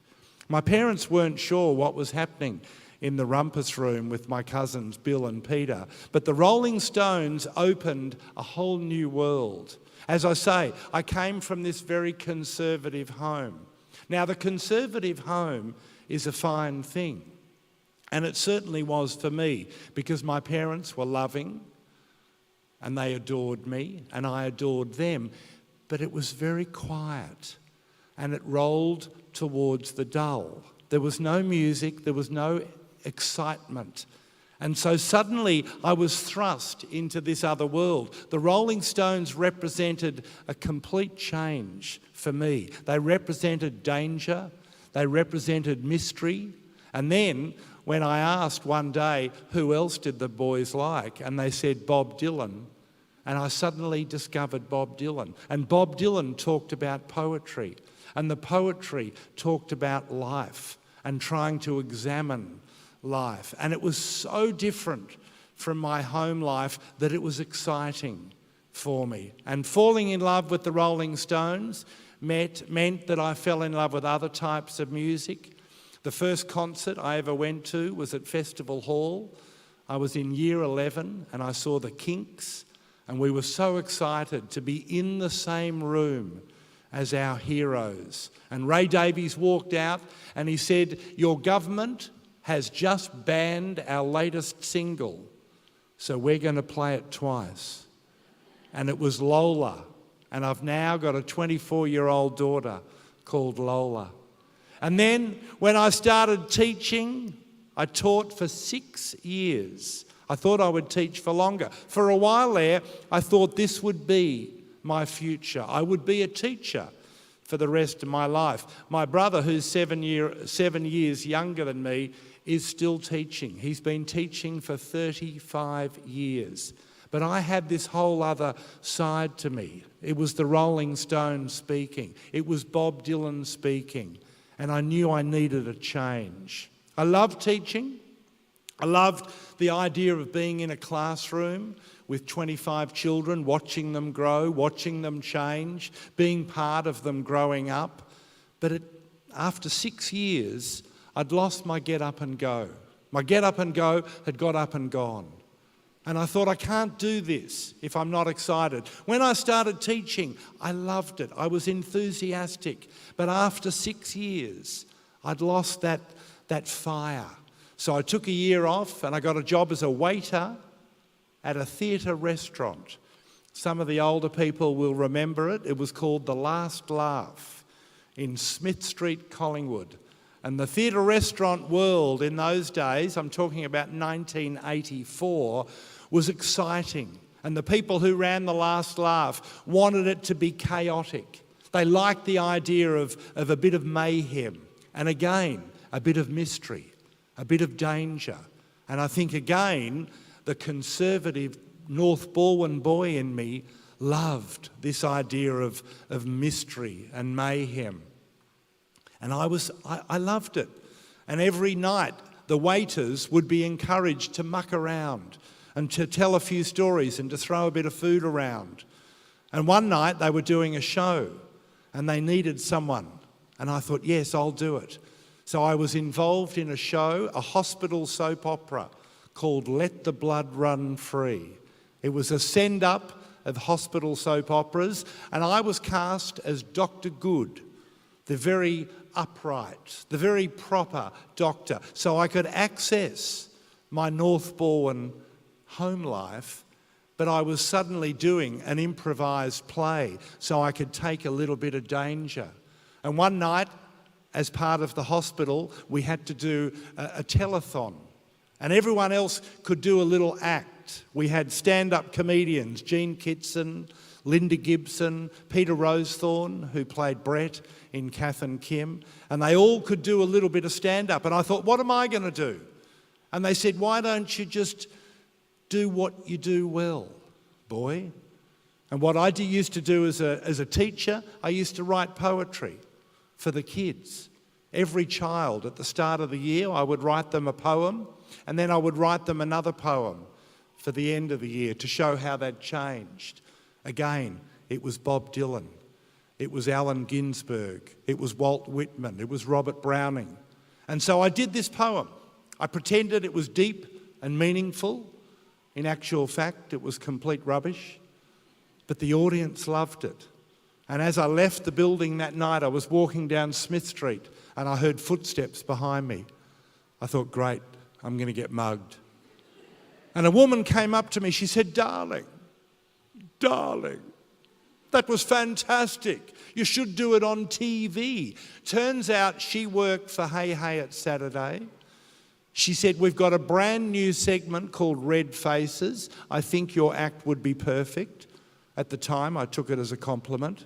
My parents weren't sure what was happening in the rumpus room with my cousins Bill and Peter, but the Rolling Stones opened a whole new world. As I say, I came from this very conservative home. Now, the conservative home is a fine thing. And it certainly was for me, because my parents were loving and they adored me and I adored them. But it was very quiet and it rolled towards the dull. There was no music, there was no excitement. And so suddenly I was thrust into this other world. The Rolling Stones represented a complete change for me. They represented danger, they represented mystery. And then when I asked one day, who else did the boys like? And they said Bob Dylan. And I suddenly discovered Bob Dylan. And Bob Dylan talked about poetry. And the poetry talked about life and trying to examine life. And it was so different from my home life that it was exciting for me. And falling in love with the Rolling Stones meant that I fell in love with other types of music. The first concert I ever went to was at Festival Hall. I was in year 11 and I saw the Kinks, and we were so excited to be in the same room as our heroes. And Ray Davies walked out and he said, your government has just banned our latest single, so we're going to play it twice. And it was Lola. And I've now got a 24-year-old daughter called Lola. And then when I started teaching, I taught for 6 years. I thought I would teach for longer. For a while there, I thought this would be my future. I would be a teacher for the rest of my life. My brother, who's 7 years younger than me, is still teaching. He's been teaching for 35 years. But I had this whole other side to me. It was the Rolling Stones speaking. It was Bob Dylan speaking. And I knew I needed a change. I love teaching. I loved the idea of being in a classroom with 25 children, watching them grow, watching them change, being part of them growing up. But after 6 years, I'd lost my get up and go. My get up and go had got up and gone. And I thought, I can't do this if I'm not excited. When I started teaching, I loved it. I was enthusiastic. But after 6 years, I'd lost that fire. So I took a year off and I got a job as a waiter at a theatre restaurant. Some of the older people will remember it. It was called The Last Laugh in Smith Street, Collingwood. And the theatre restaurant world in those days, I'm talking about 1984, was exciting. And the people who ran The Last Laugh wanted it to be chaotic. They liked the idea of a bit of mayhem. And again, a bit of mystery, a bit of danger. And I think again, the conservative North Balwyn boy in me loved this idea of mystery and mayhem. And I loved it. And every night, the waiters would be encouraged to muck around and to tell a few stories and to throw a bit of food around. And one night, they were doing a show and they needed someone. And I thought, yes, I'll do it. So I was involved in a show, a hospital soap opera called Let the Blood Run Free. It was a send-up of hospital soap operas, and I was cast as Dr. Good, the very upright, the very proper doctor, so I could access my North Balwyn home life, but I was suddenly doing an improvised play, so I could take a little bit of danger. And one night, as part of the hospital, we had to do a telethon, and everyone else could do a little act. We had stand-up comedians, Jean Kitson, Linda Gibson, Peter Rosethorn, who played Brett in Kath and Kim, and they all could do a little bit of stand-up. And I thought, what am I going to do? And they said, why don't you just do what you do well, boy? And what I used to do as a teacher, I used to write poetry for the kids. Every child at the start of the year, I would write them a poem, and then I would write them another poem for the end of the year to show how they'd changed. Again, it was Bob Dylan, it was Allen Ginsberg, it was Walt Whitman, it was Robert Browning. And so I did this poem. I pretended it was deep and meaningful. In actual fact, it was complete rubbish, but the audience loved it. And as I left the building that night, I was walking down Smith Street and I heard footsteps behind me. I thought, great, I'm going to get mugged. And a woman came up to me, she said, darling, that was fantastic. You should do it on TV. Turns out she worked for Hey Hey It's Saturday. She said, we've got a brand new segment called Red Faces. I think your act would be perfect. At the time, I took it as a compliment.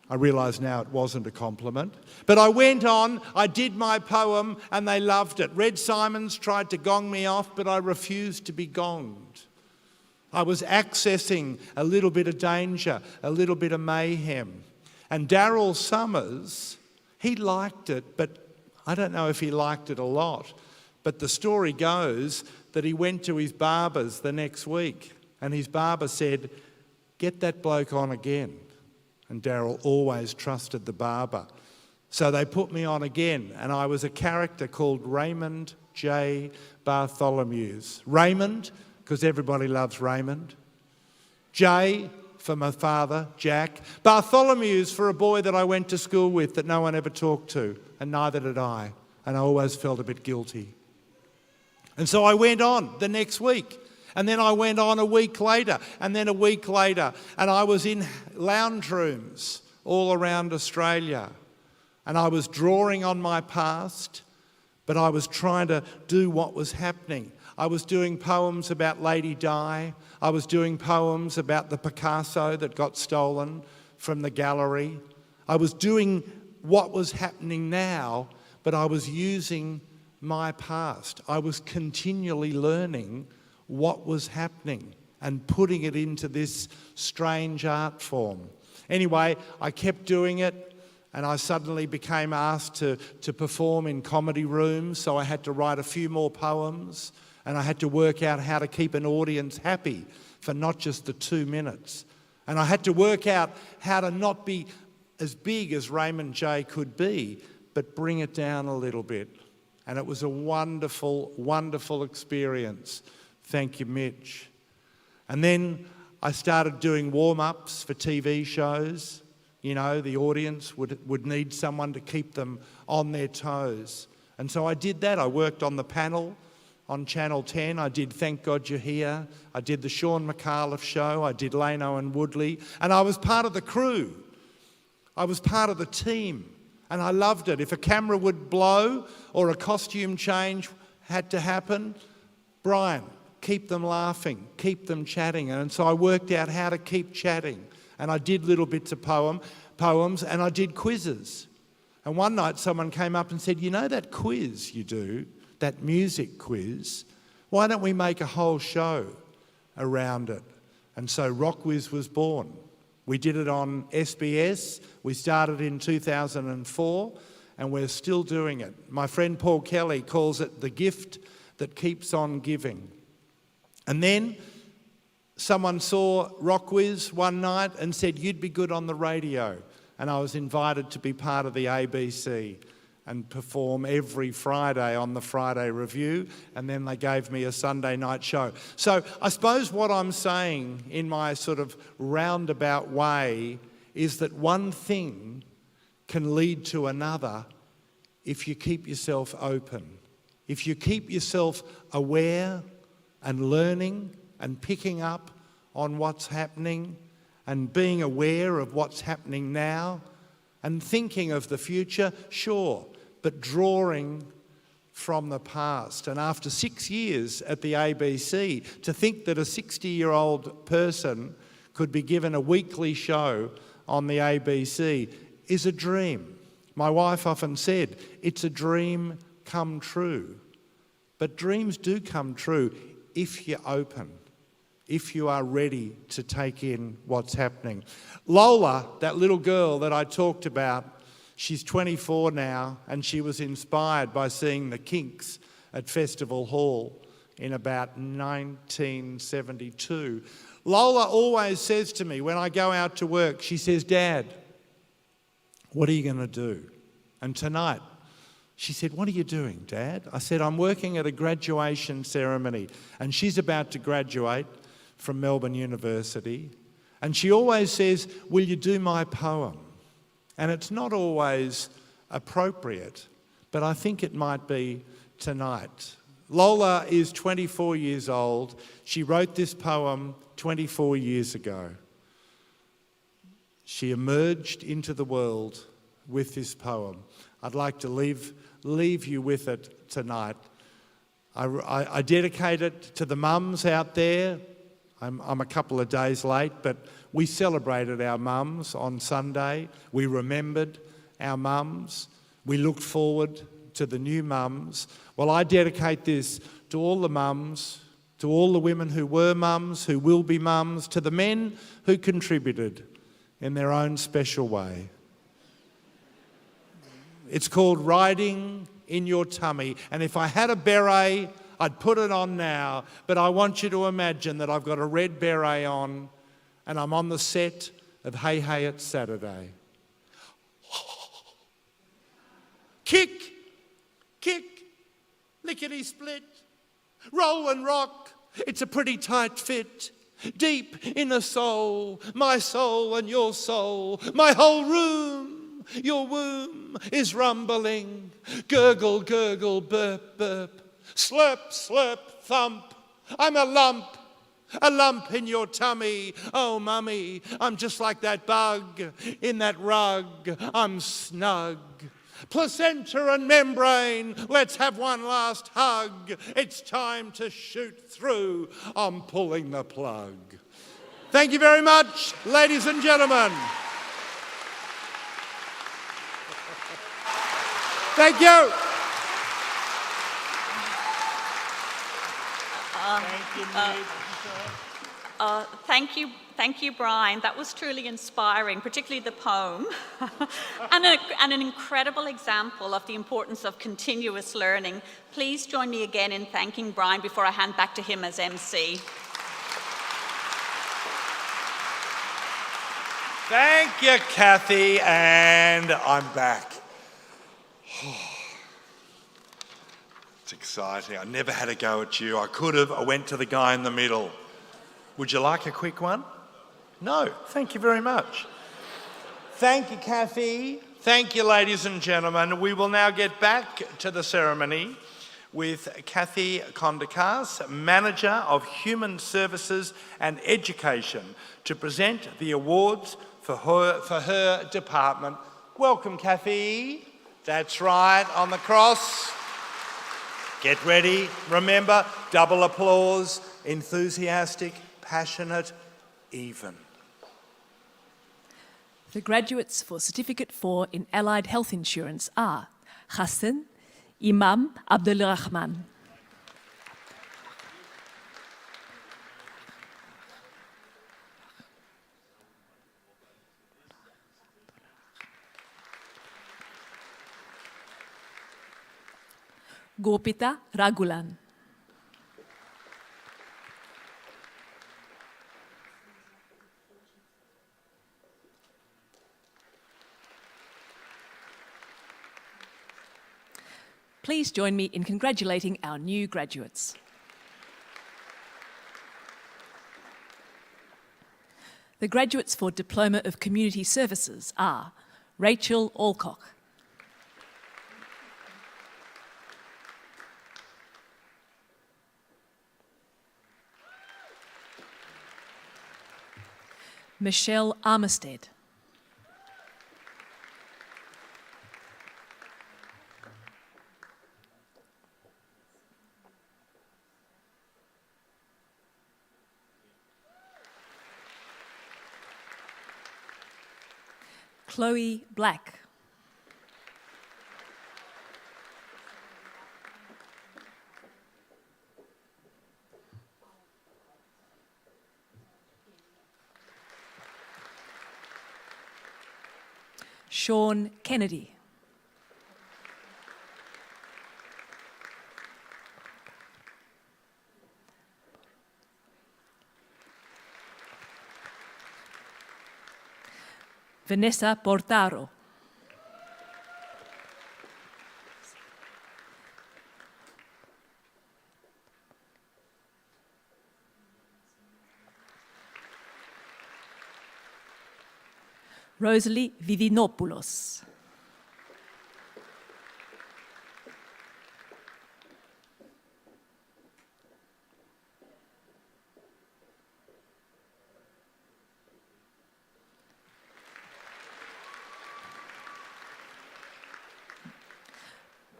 I realise now it wasn't a compliment. But I went on, I did my poem, and they loved it. Red Simons tried to gong me off, but I refused to be gonged. I was accessing a little bit of danger, a little bit of mayhem. And Daryl Summers, he liked it, but I don't know if he liked it a lot. But the story goes that he went to his barber's the next week, and his barber said, get that bloke on again. And Daryl always trusted the barber. So they put me on again, and I was a character called Raymond J. Bartholomew's. Raymond, because everybody loves Raymond. J, for my father, Jack. Bartholomew's for a boy that I went to school with that no one ever talked to, and neither did I. And I always felt a bit guilty. And so I went on the next week. And then I went on a week later, and then a week later, and I was in lounge rooms all around Australia. And I was drawing on my past, but I was trying to do what was happening. I was doing poems about Lady Di. I was doing poems about the Picasso that got stolen from the gallery. I was doing what was happening now, but I was using my past. I was continually learning what was happening and putting it into this strange art form. Anyway, I kept doing it, and I suddenly became asked to perform in comedy rooms, so I had to write a few more poems, and I had to work out how to keep an audience happy for not just the 2 minutes. And I had to work out how to not be as big as Raymond J could be, but bring it down a little bit. And it was a wonderful, wonderful experience. Thank you, Mitch. And then I started doing warm-ups for TV shows. You know, the audience would need someone to keep them on their toes. And so I did that. I worked on the panel on Channel 10. I did Thank God You're Here. I did the Sean McAuliffe Show. I did Lano and Woodley. And I was part of the crew. I was part of the team. And I loved it. If a camera would blow or a costume change had to happen, Brian, keep them laughing, keep them chatting. And so I worked out how to keep chatting. And I did little bits of poems, and I did quizzes. And one night someone came up and said, you know that quiz you do, that music quiz, why don't we make a whole show around it? And so Rock Whiz was born. We did it on SBS. We started in 2004, and we're still doing it. My friend Paul Kelly calls it the gift that keeps on giving. And then someone saw Rock Whiz one night and said, you'd be good on the radio. And I was invited to be part of the ABC and perform every Friday on the Friday Review, and then they gave me a Sunday night show. So I suppose what I'm saying in my sort of roundabout way is that one thing can lead to another if you keep yourself open. If you keep yourself aware and learning and picking up on what's happening and being aware of what's happening now and thinking of the future, sure, but drawing from the past. And after 6 years at the ABC, to think that a 60-year-old person could be given a weekly show on the ABC is a dream. My wife often said, it's a dream come true. But dreams do come true if you're open, if you are ready to take in what's happening. Lola, that little girl that I talked about, she's 24 now, and she was inspired by seeing the Kinks at Festival Hall in about 1972. Lola always says to me when I go out to work, she says, Dad, what are you going to do? And tonight, she said, what are you doing, Dad? I said, I'm working at a graduation ceremony, and she's about to graduate from Melbourne University. And she always says, will you do my poem? And it's not always appropriate, but I think it might be tonight. Lola is 24 years old. She wrote this poem 24 years ago. She emerged into the world with this poem. I'd like to leave you with it tonight. I dedicate it to the mums out there. I'm a couple of days late, but we celebrated our mums on Sunday. We remembered our mums. We looked forward to the new mums. Well, I dedicate this to all the mums, to all the women who were mums, who will be mums, to the men who contributed in their own special way. It's called Riding in Your Tummy. And if I had a beret, I'd put it on now, but I want you to imagine that I've got a red beret on and I'm on the set of Hey Hey It's Saturday. Kick, kick, lickety-split, roll and rock, it's a pretty tight fit. Deep in the soul, my soul and your soul, my whole room, your womb is rumbling. Gurgle, gurgle, burp, burp. Slurp, slurp, thump, I'm a lump in your tummy. Oh, mummy, I'm just like that bug in that rug. I'm snug. Placenta and membrane, let's have one last hug. It's time to shoot through. I'm pulling the plug. Thank you very much, ladies and gentlemen. Thank you. Thank you, Thank you, Brian. That was truly inspiring, particularly the poem, and an incredible example of the importance of continuous learning. Please join me again in thanking Brian before I hand back to him as MC. Thank you, Kathy, and I'm back. It's exciting. I never had a go at you. I could have. I went to the guy in the middle. Would you like a quick one? No, thank you very much. Thank you, Kathy. Thank you, ladies and gentlemen. We will now get back to the ceremony with Kathy Kondakas, Manager of Human Services and Education, to present the awards for her department. Welcome, Kathy. That's right, on the cross. Get ready. Remember, double applause, enthusiastic, passionate, even. The graduates for Certificate 4 in Allied Health Insurance are Hassan Imam Abdul Rahman, Gopita Ragulan, Please join me in congratulating our new graduates. The graduates for Diploma of Community Services are Rachel Alcock, Michelle Armistead, Chloe Black, Sean Kennedy, Vanessa Portaro, Rosalie Vidinopoulos,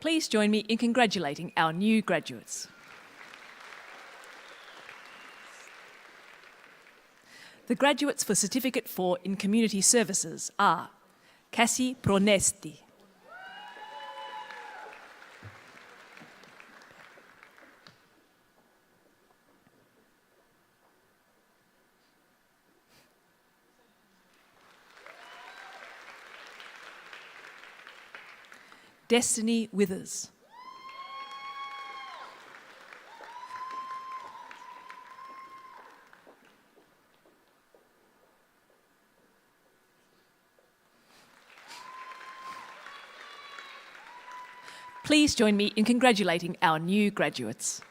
Please join me in congratulating our new graduates. The graduates for Certificate 4 in Community Services are Cassie Pronesti, Destiny Withers, Please join me in congratulating our new graduates.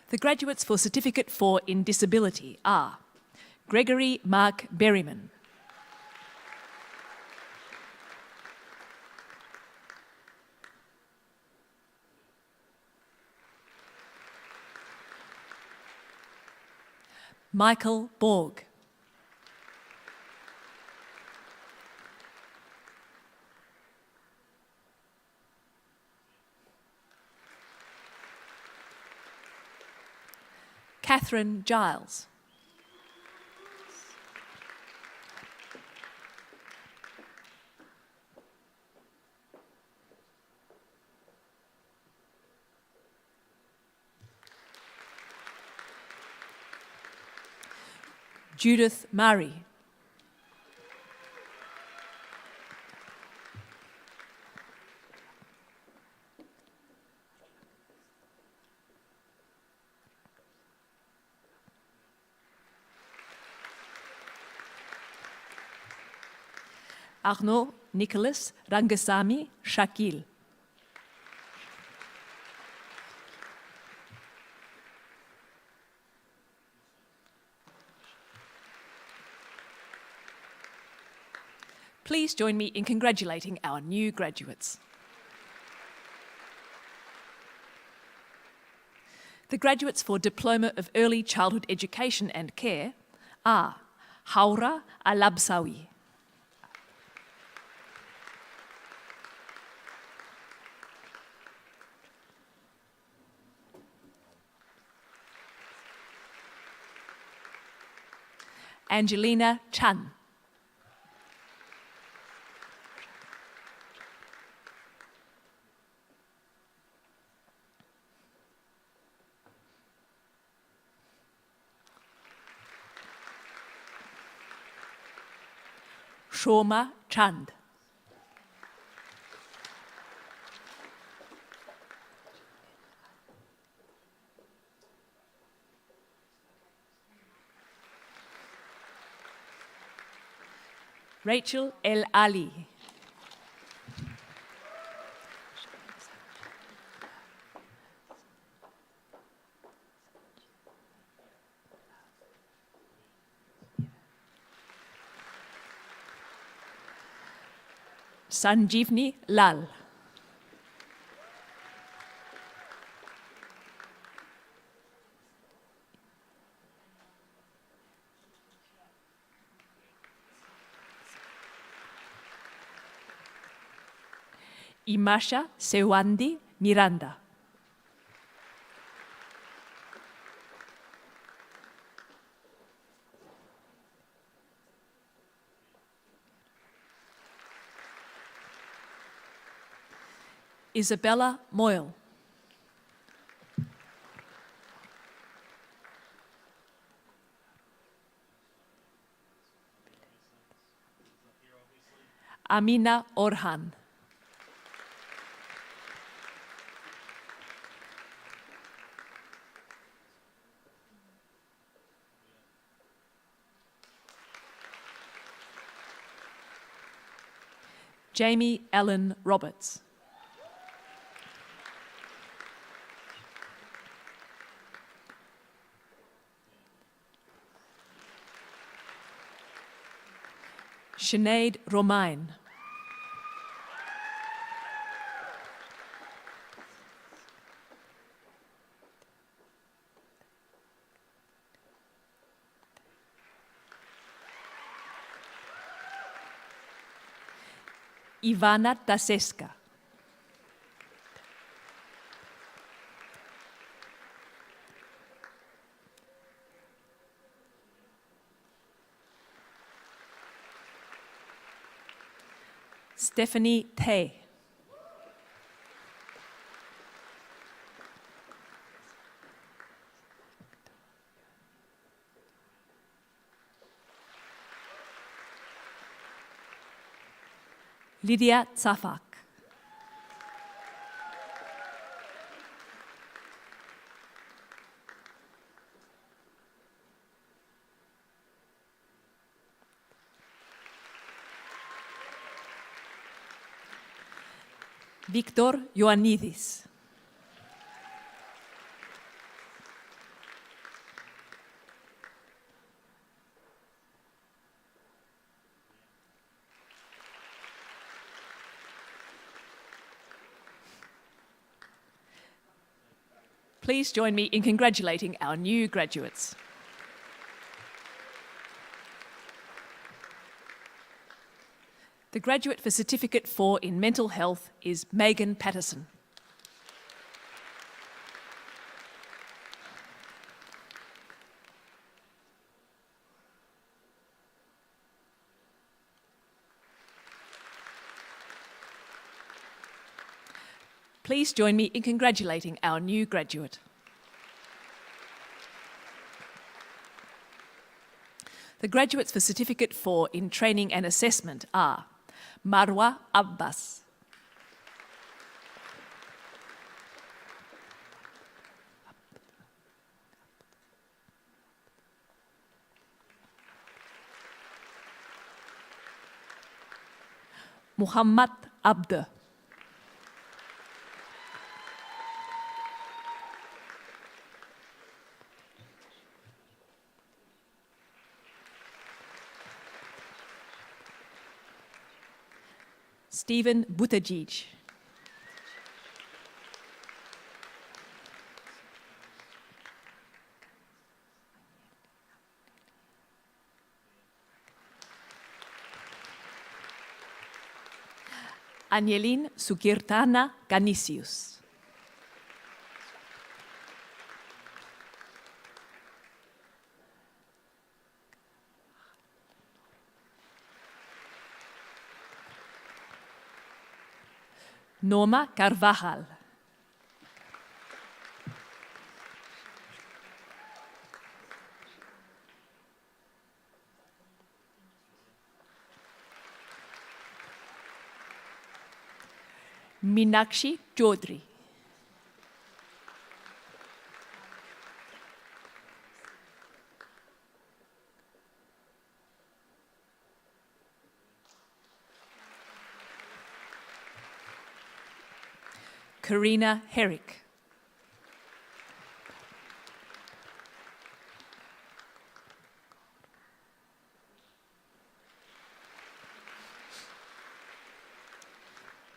The graduates for Certificate 4 in Disability are Gregory Mark Berryman, Michael Borg, Catherine Giles, Judith Murray. Arnaud Nicholas Rangasamy Shakil. Please join me in congratulating our new graduates. The graduates for Diploma of Early Childhood Education and Care are Haura Alabsawi, Angelina Chan, Shoma Chand, Rachel El Ali, Sanjeevni Lal, Imasha Sewandi Miranda, Isabella Moyle, Amina Orhan, Jamie Allen Roberts, Sinead Romain, Ivana Taseska, Stephanie Tay, Lydia Tsafak, Victor Ioannidis, Please join me in congratulating our new graduates. The graduate for Certificate 4 in Mental Health is Megan Patterson. Please join me in congratulating our new graduate. The graduates for Certificate 4 in Training and Assessment are Marwa Abbas, Muhammad Abde, Stephen Buttigieg, Anielin Sukirtana Canisius, Norma Carvajal, Minakshi Chaudhry, Karina Herrick,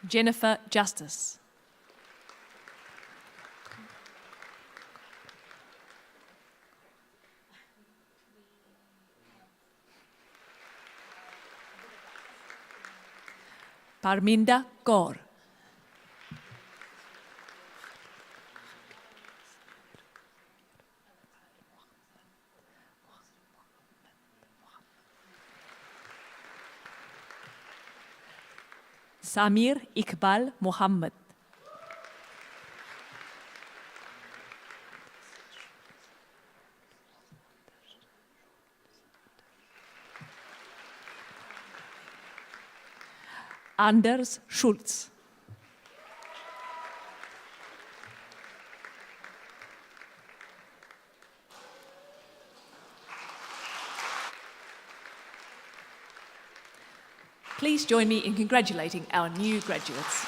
Jennifer Justice, Parminda Kaur, Samir Iqbal Mohammed, Anders Schulz, please join me in congratulating our new graduates.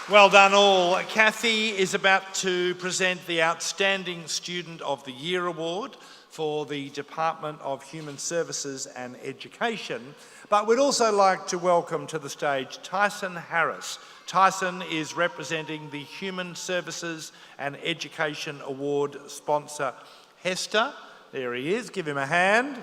Well done all. Kathy is about to present the Outstanding Student of the Year Award for the Department of Human Services and Education. But we'd also like to welcome to the stage Tyson Harris. Tyson is representing the Human Services and Education Award sponsor, Hester. There he is, give him a hand.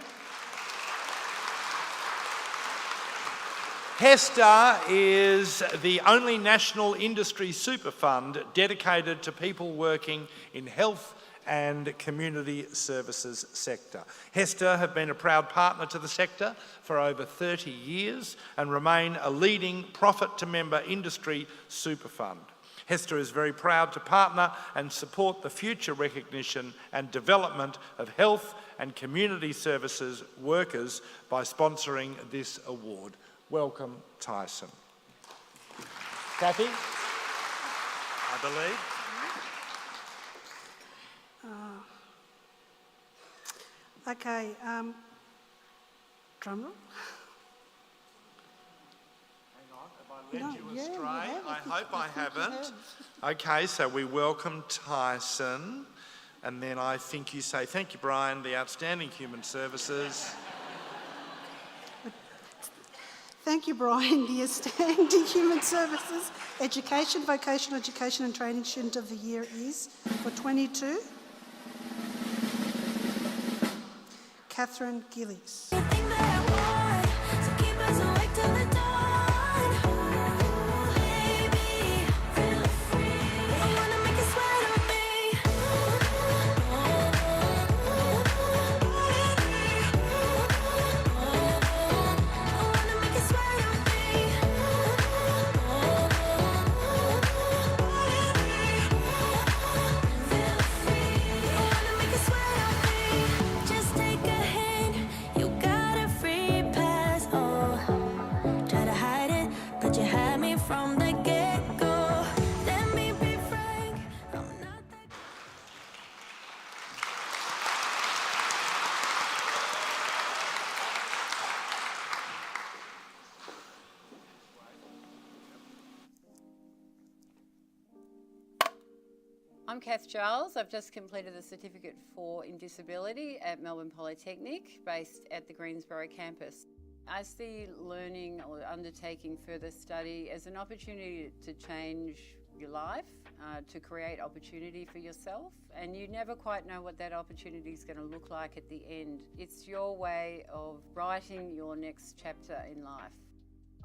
Hester is the only national industry super fund dedicated to people working in health and community services sector. Hester have been a proud partner to the sector for over 30 years and remain a leading profit-to-member industry super fund. Hester is very proud to partner and support the future recognition and development of health and community services workers by sponsoring this award. Welcome, Tyson. Kathy, I believe. Okay, drum roll. Hang on, have I led you astray? I hope I haven't. Okay, so we welcome Tyson, and then I think you say, thank you, Brian, the Outstanding Human Services. Thank you, Brian, the Outstanding Human Services Education, Vocational Education and Training Student of the Year is, for 22, Catherine Gillies. I'm Kath Giles. I've just completed the Certificate 4 in Disability at Melbourne Polytechnic, based at the Greensboro campus. I see learning or undertaking further study as an opportunity to change your life, to create opportunity for yourself, and you never quite know what that opportunity is going to look like at the end. It's your way of writing your next chapter in life.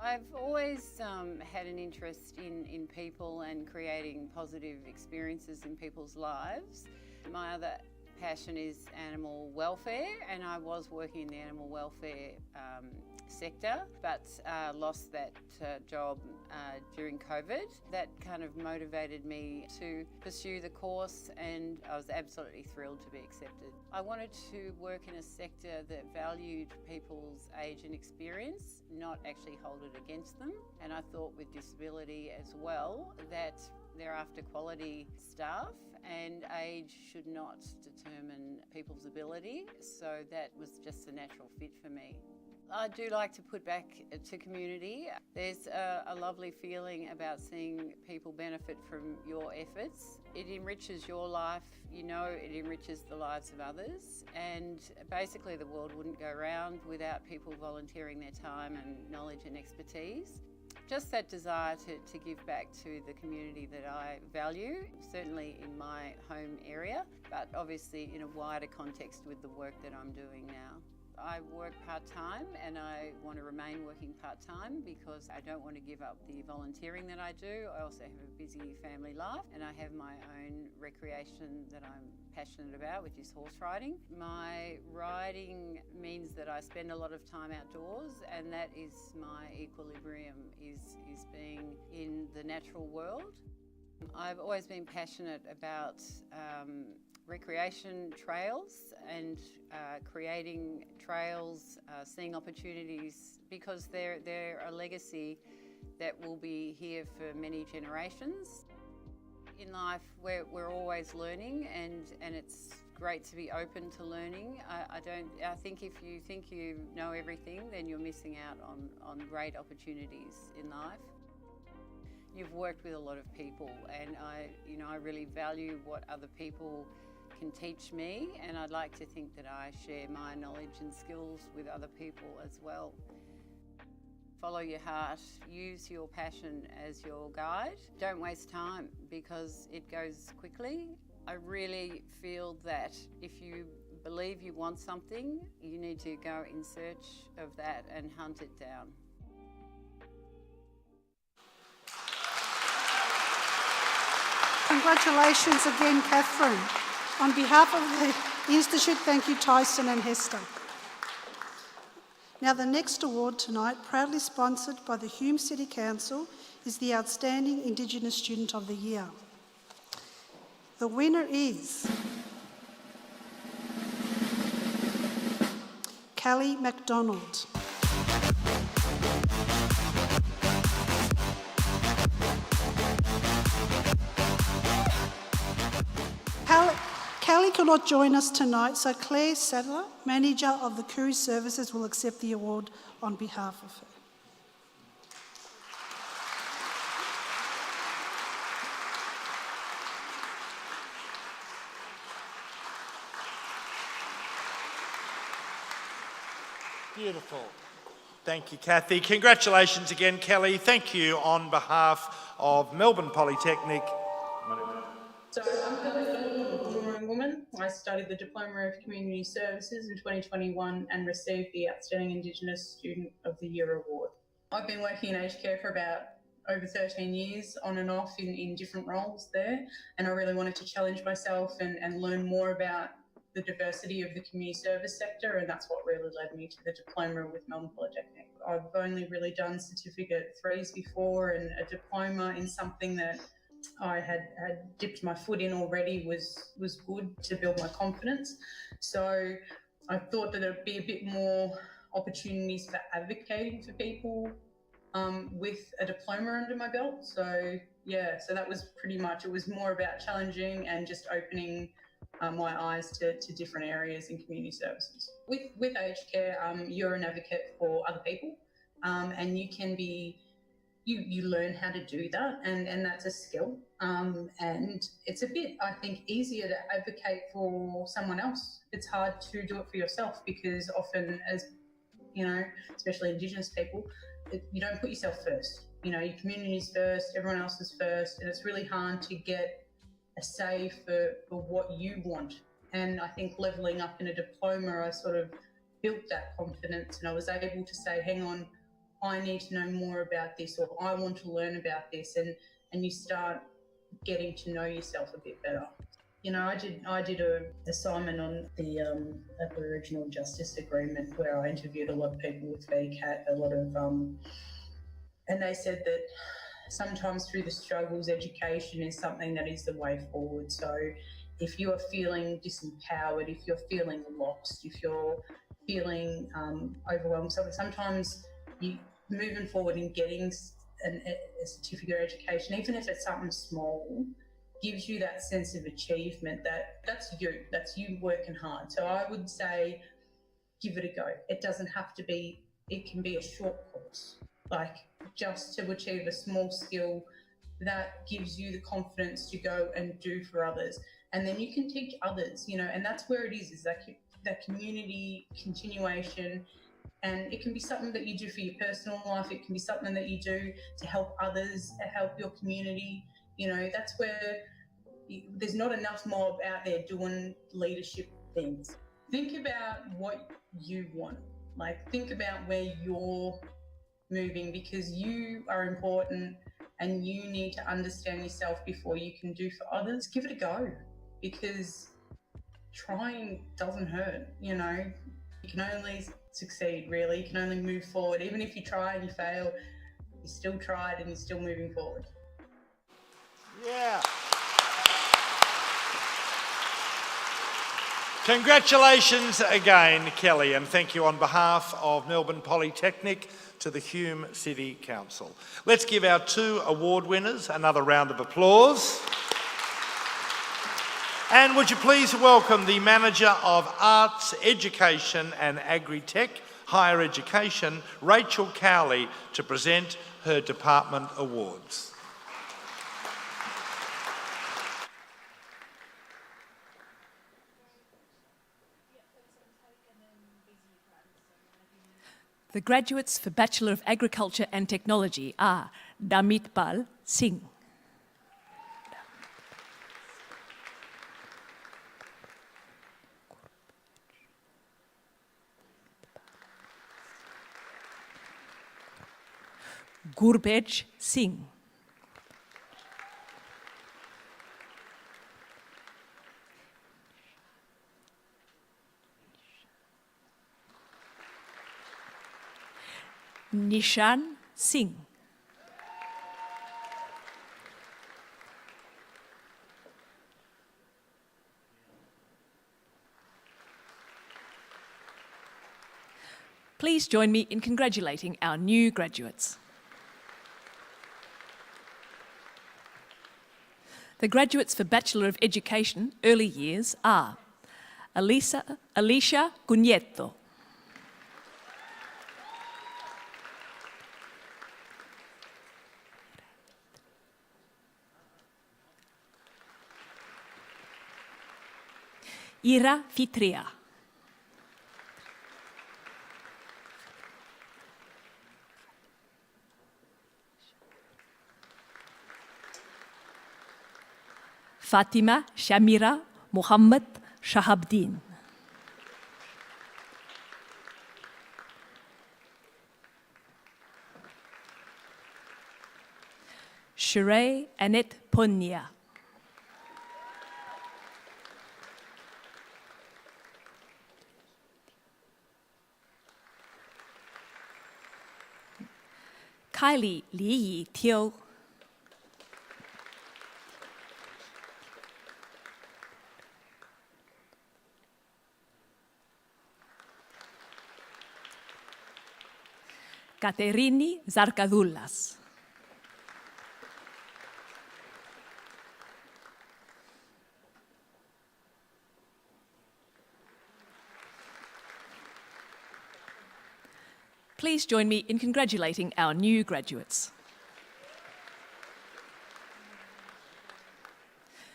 I've always had an interest in people and creating positive experiences in people's lives. My other passion is animal welfare, and I was working in the animal welfare sector, but lost that job during COVID. That kind of motivated me to pursue the course, and I was absolutely thrilled to be accepted. I wanted to work in a sector that valued people's age and experience, not actually hold it against them. And I thought with disability as well that they're after quality staff, and age should not determine people's ability, so that was just a natural fit for me. I do like to put back to community. There's a lovely feeling about seeing people benefit from your efforts. It enriches your life, you know, it enriches the lives of others, and basically the world wouldn't go round without people volunteering their time and knowledge and expertise. Just that desire to give back to the community that I value, certainly in my home area, but obviously in a wider context with the work that I'm doing now. I work part-time, and I want to remain working part-time because I don't want to give up the volunteering that I do. I also have a busy family life, and I have my own recreation that I'm passionate about, which is horse riding. My riding means that I spend a lot of time outdoors, and that is my equilibrium, is being in the natural world. I've always been passionate about recreation trails and creating trails, seeing opportunities, because they're a legacy that will be here for many generations. In life, we're always learning, and it's great to be open to learning. I think if you think you know everything, then you're missing out on great opportunities in life. You've worked with a lot of people, and I really value what other people can teach me, and I'd like to think that I share my knowledge and skills with other people as well. Follow your heart, use your passion as your guide. Don't waste time because it goes quickly. I really feel that if you believe you want something, you need to go in search of that and hunt it down. Congratulations again, Catherine. On behalf of the Institute, thank you, Tyson and Hester. Now, the next award tonight, proudly sponsored by the Hume City Council, is the Outstanding Indigenous Student of the Year. The winner is Callie MacDonald. Callie cannot join us tonight, so Claire Sadler, Manager of the Courier Services, will accept the award on behalf of her. Beautiful. Thank you, Kathy. Congratulations again, Kelly. Thank you on behalf of Melbourne Polytechnic. So I'm Kelly Phillips, I'm a Boomerang woman. I studied the Diploma of Community Services in 2021 and received the Outstanding Indigenous Student of the Year award. I've been working in aged care for about over 13 years on and off in different roles there, and I really wanted to challenge myself and learn more about the diversity of the community service sector, and that's what really led me to the diploma with Melbourne Polytechnic. I've only really done Certificate 3s before, and a diploma in something that I had dipped my foot in already was good to build my confidence. So I thought that there'd be a bit more opportunities for advocating for people with a diploma under my belt. So yeah, so that was pretty much, it was more about challenging and just opening my eyes to different areas in community services. With aged care, you're an advocate for other people, and you can be you learn how to do that, and that's a skill. And it's a bit, I think, easier to advocate for someone else. It's hard to do it for yourself because often, as you know, especially Indigenous people, you don't put yourself first. You know, your community's first, everyone else is first, and it's really hard to get a say for what you want. And I think levelling up in a diploma, I sort of built that confidence, and I was able to say, hang on, I need to know more about this, or I want to learn about this, and you start getting to know yourself a bit better. You know, I did a assignment on the Aboriginal Justice Agreement where I interviewed a lot of people with VCAT, and they said that sometimes through the struggles, education is something that is the way forward. So if you are feeling disempowered, if you're feeling lost, if you're feeling overwhelmed, sometimes you moving forward and getting a certificate of education, even if it's something small, gives you that sense of achievement that's you working hard. So I would say give it a go. It doesn't have to be, it can be a short course, like just to achieve a small skill that gives you the confidence to go and do for others. And then you can teach others, you know, and that's where it is that community continuation. And it can be something that you do for your personal life. It can be something that you do to help others, to help your community. You know, that's where there's not enough mob out there doing leadership things. Think about what you want. Like, think about where you're moving, because you are important and you need to understand yourself before you can do for others. Give it a go, because trying doesn't hurt, you know. You can only succeed, really. You can only move forward. Even if you try and you fail, you still tried and you're still moving forward. Yeah. Congratulations again, Kelly, and thank you on behalf of Melbourne Polytechnic to the Hume City Council. Let's give our 2 award winners another round of applause. And would you please welcome the Manager of Arts, Education and Agri-Tech, Higher Education, Rachel Cowley, to present her department awards. The graduates for Bachelor of Agriculture and Technology are Damitpal Singh, Gurbej Singh, Nishan Singh, please join me in congratulating our new graduates. The graduates for Bachelor of Education, Early Years are Alicia Cunyeto, Ira Fitria, Fatima Shamira Muhammad Shahabdin, Sheree Annette Ponia, Kylie Li Yi Tio, Katerini Zarkadoulas, please join me in congratulating our new graduates.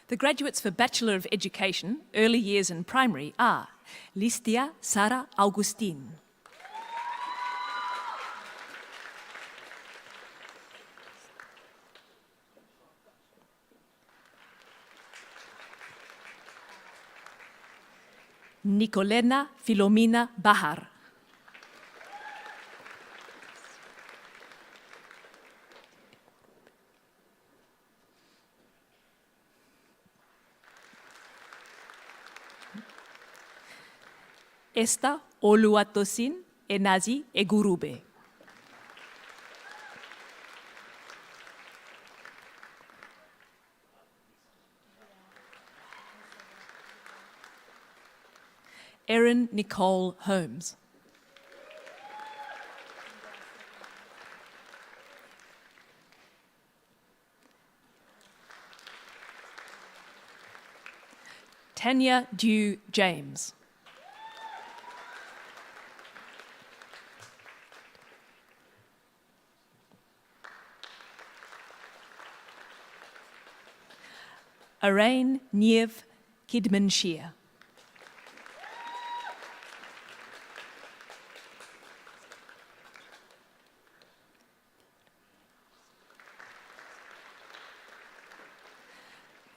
The graduates for Bachelor of Education, Early Years and Primary are Listia Sara Augustin, Nicolena Filomena Bahar, Esta Oluwatosin Enazi Egurube, Erin Nicole Holmes, Tanya Dew James, Arain Niev Kidmanshire,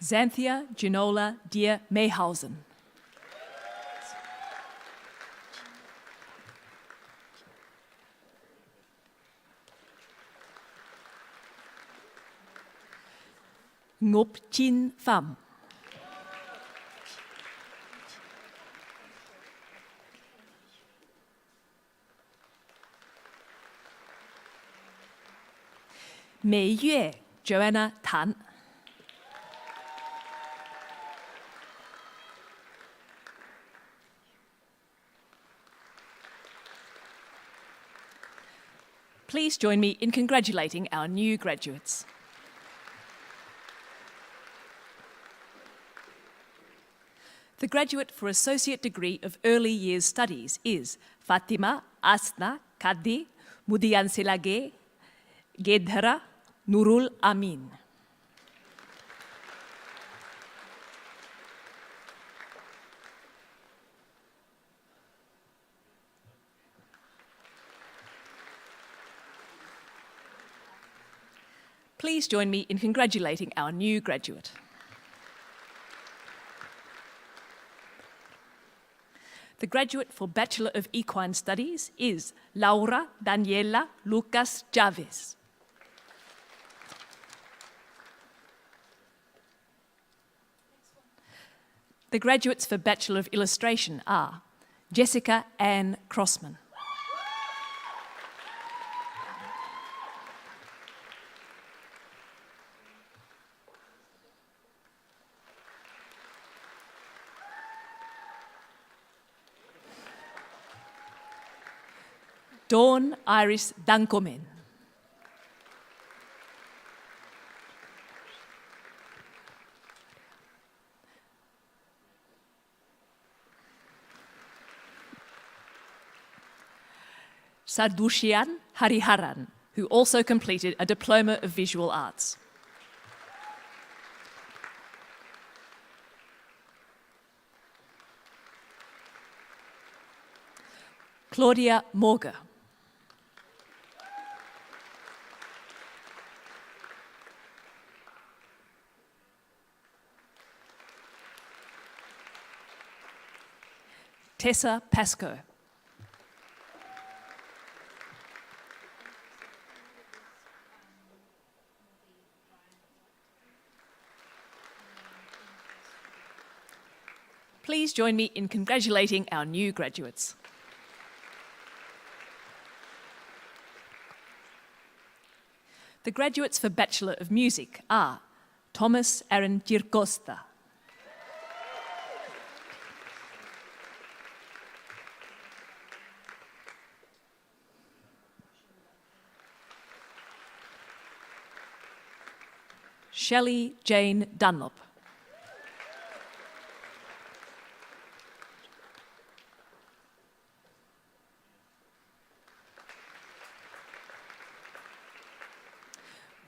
Xanthia Ginola Deer Mayhausen, Ngop Chin Pham, Mei Yue Joanna Tan, Please join me in congratulating our new graduates. The graduate for Associate Degree of Early Years Studies is Fatima Asna Kadi Mudianselage Gedhara Nurul Amin. Please join me in congratulating our new graduate. The graduate for Bachelor of Equine Studies is Laura Daniela Lucas Chavez. The graduates for Bachelor of Illustration are Jessica Ann Crossman, Dawn Iris Dankomen, Sadushian Hariharan, who also completed a Diploma of Visual Arts. Claudia Morga, Tessa Pascoe, please join me in congratulating our new graduates. The graduates for Bachelor of Music are Thomas Aaron Gircosta, Shelley Jane Dunlop,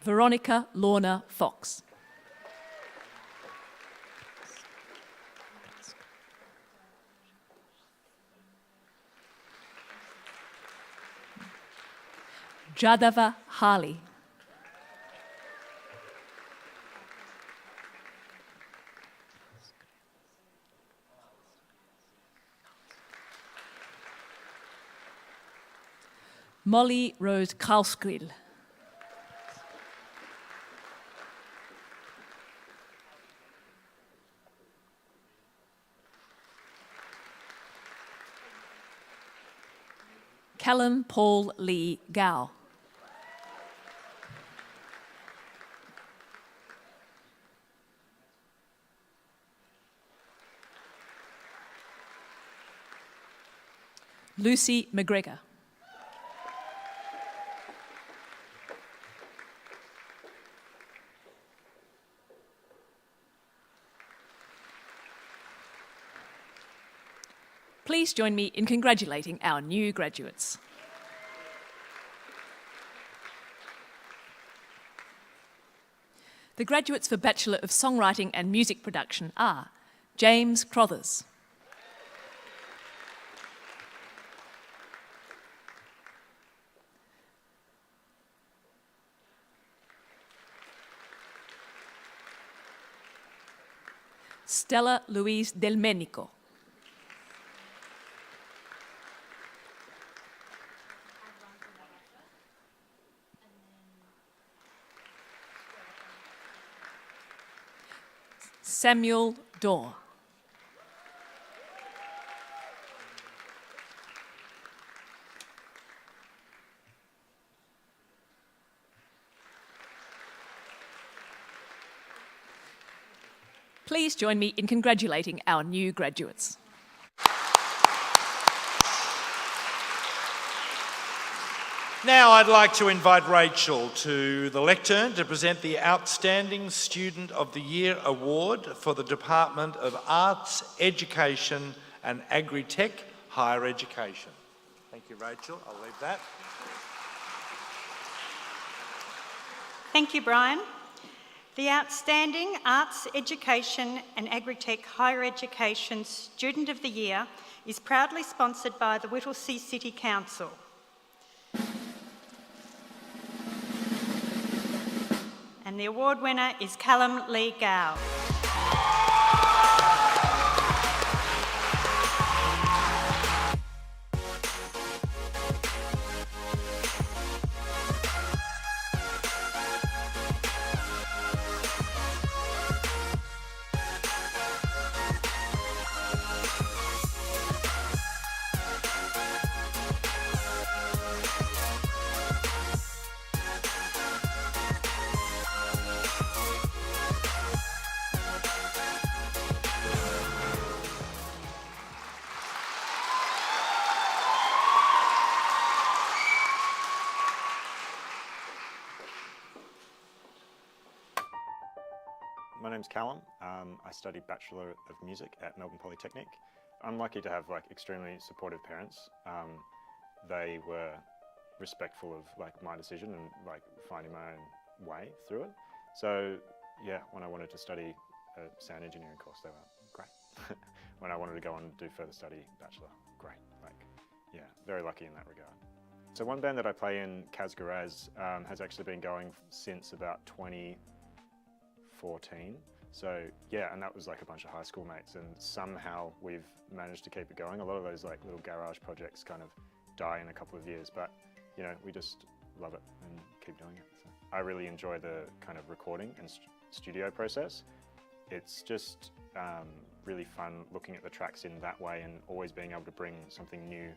Veronica Lorna Fox, Jadava Harley. Molly Rose Karlskrill. Callum Paul Lee Gow. Lucy McGregor. Please join me in congratulating our new graduates. The graduates for Bachelor of Songwriting and Music Production are James Crothers, Stella Louise Delmenico, Samuel Dorr, please join me in congratulating our new graduates. Now I'd like to invite Rachel to the lectern to present the Outstanding Student of the Year Award for the Department of Arts, Education and Agri-Tech Higher Education. Thank you, Rachel. I'll leave that. Thank you, Brian. The Outstanding Arts, Education and Agri-Tech Higher Education Student of the Year is proudly sponsored by the Whittlesea City Council. And the award winner is Callum Lee Gow. My name's Callum. I study Bachelor of Music at Melbourne Polytechnic. I'm lucky to have extremely supportive parents. They were respectful of my decision and finding my own way through it. So yeah, when I wanted to study a sound engineering course, they were great. When I wanted to go on and do further study, Bachelor, great. Yeah, very lucky in that regard. So one band that I play in, Kaz Garaz, has actually been going since about 2014. So yeah, and that was a bunch of high school mates, and somehow we've managed to keep it going. A lot of those little garage projects kind of die in a couple of years, but you know, we just love it and keep doing it. So I really enjoy the kind of recording and studio process. It's just really fun looking at the tracks in that way and always being able to bring something new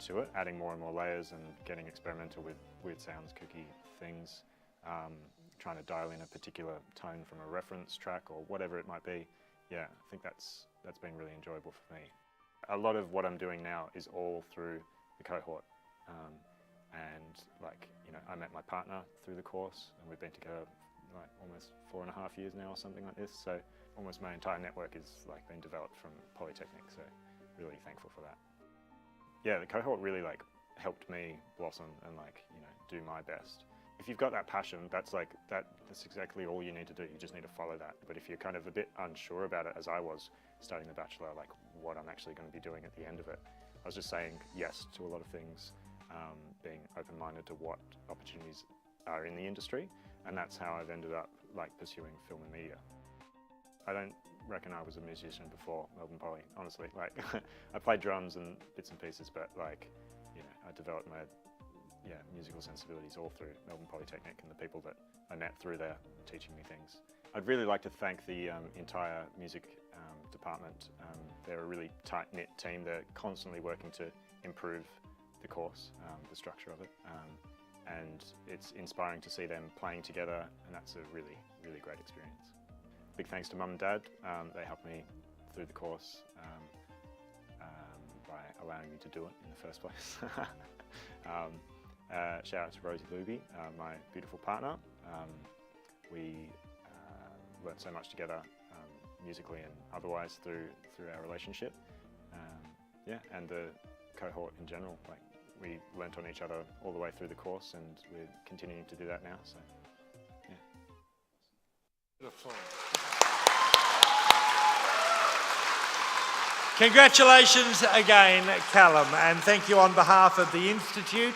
to it, adding more and more layers and getting experimental with weird sounds, kooky things, trying to dial in a particular tone from a reference track or whatever it might be. Yeah, I think that's been really enjoyable for me. A lot of what I'm doing now is all through the cohort, and you know, I met my partner through the course, and we've been together almost 4.5 years now or something like this. So almost my entire network is been developed from Polytechnic. So really thankful for that. Yeah, the cohort really helped me blossom and you know, do my best. If you've got that passion, that's exactly all you need to do. You just need to follow that. But if you're kind of a bit unsure about it, as I was studying the Bachelor, what I'm actually going to be doing at the end of it, I was just saying yes to a lot of things, being open-minded to what opportunities are in the industry, and that's how I've ended up pursuing film and media. I don't reckon I was a musician before Melbourne Poly, honestly. I played drums and bits and pieces, but I developed my musical sensibilities all through Melbourne Polytechnic and the people that I met through there teaching me things. I'd really like to thank the entire music department. They're a really tight-knit team. They're constantly working to improve the course, the structure of it, and it's inspiring to see them playing together, and that's a really, really great experience. Big thanks to Mum and Dad. They helped me through the course by allowing me to do it in the first place. Shout out to Rosie Luby, my beautiful partner. We learnt so much together, musically and otherwise through our relationship. And the cohort in general. We learnt on each other all the way through the course, and we're continuing to do that now. So, yeah. Beautiful. Congratulations again, Callum, and thank you on behalf of the Institute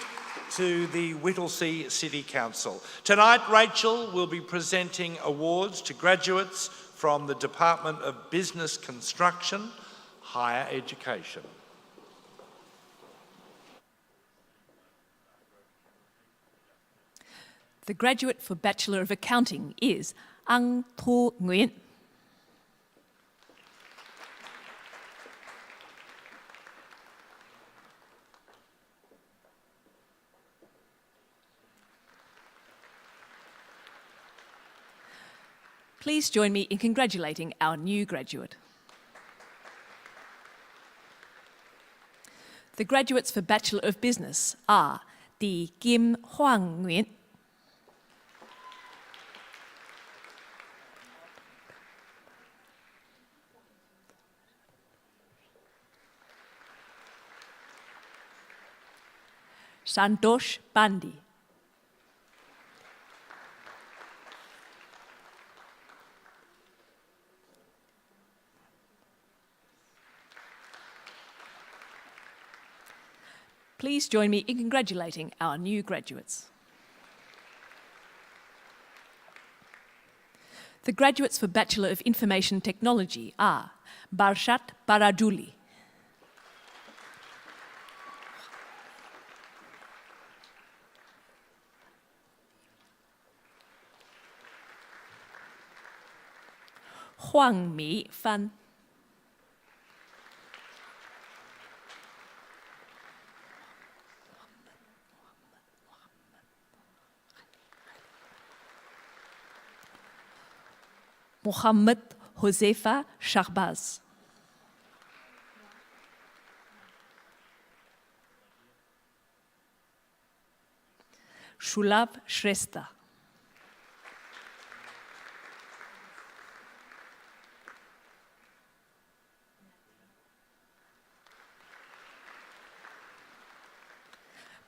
to the Whittlesea City Council. Tonight, Rachel will be presenting awards to graduates from the Department of Business Construction, Higher Education. The graduate for Bachelor of Accounting is Ang Tho Nguyen. Please join me in congratulating our new graduate. The graduates for Bachelor of Business are Tee Kim Hoang Nguyen, Santosh Pandey, please join me in congratulating our new graduates. The graduates for Bachelor of Information Technology are Barshat Paraduli, Huang Mi Fan, Mohammed Josefa Shahbaz, Shulav Shrestha,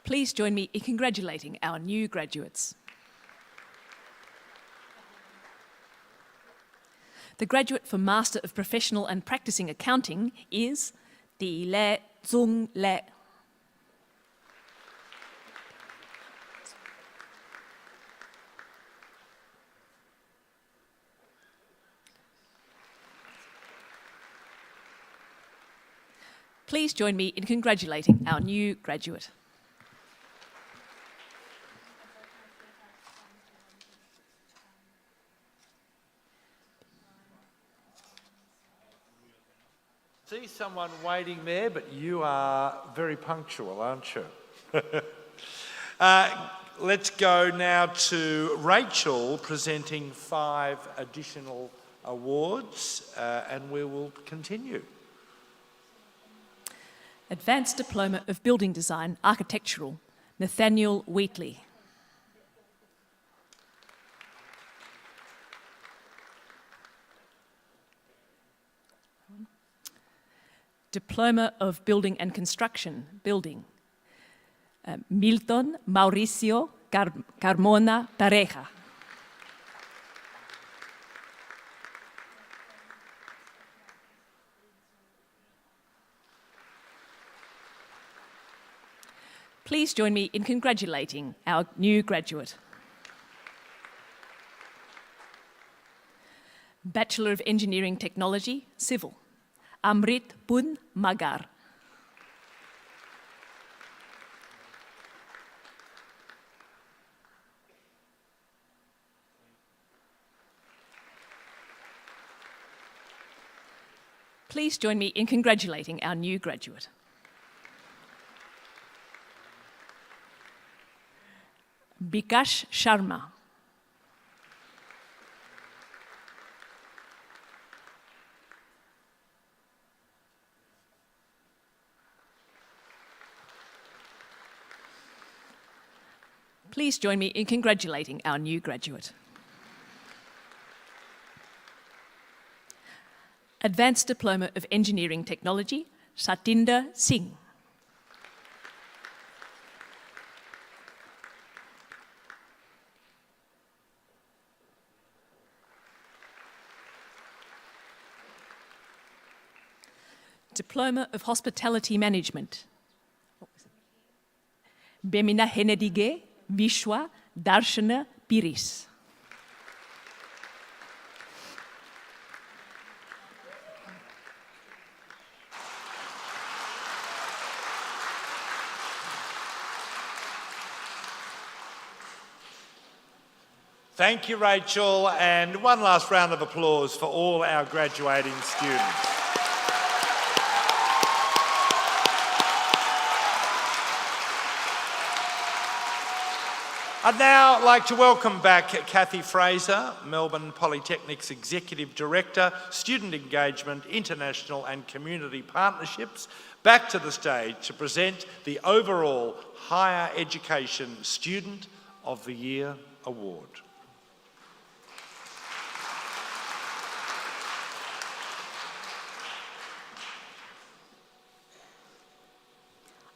please join me in congratulating our new graduates. The graduate for Master of Professional and Practicing Accounting is Tee Le Zung Le. Please join me in congratulating our new graduate. See someone waiting there, but you are very punctual, aren't you? Let's go now to Rachel presenting 5 additional awards, and we will continue. Advanced Diploma of Building Design, Architectural, Nathaniel Wheatley. Diploma of Building and Construction, Building, Milton Mauricio Carmona Pareja. Please join me in congratulating our new graduate. Bachelor of Engineering Technology, Civil, Amrit Pun Magar. Please join me in congratulating our new graduate. Bikash Sharma. Please join me in congratulating our new graduate. Advanced Diploma of Engineering Technology, Satinder Singh. Diploma of Hospitality Management, Bemina Henedige Vishwa Darshana Piris. Thank you, Rachel, and one last round of applause for all our graduating students. I'd now like to welcome back Kathy Fraser, Melbourne Polytechnic's Executive Director, Student Engagement, International and Community Partnerships, back to the stage to present the overall Higher Education Student of the Year Award.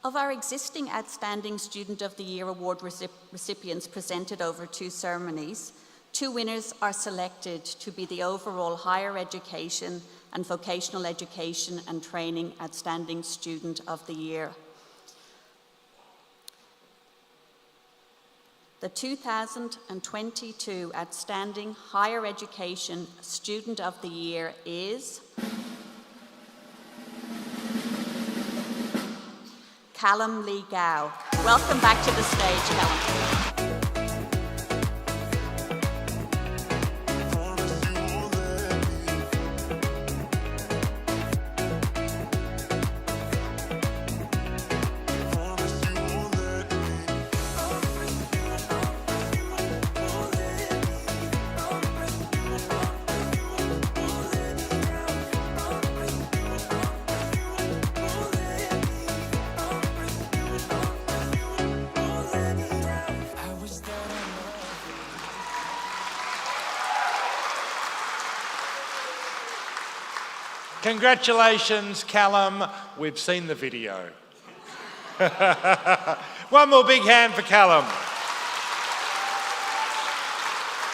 Of our existing Outstanding Student of the Year Award recipients presented over 2 ceremonies, 2 winners are selected to be the overall Higher Education and Vocational Education and Training Outstanding Student of the Year. The 2022 Outstanding Higher Education Student of the Year is Callum Lee Gow. Welcome back to the stage, Callum. Congratulations, Callum. We've seen the video. One more big hand for Callum.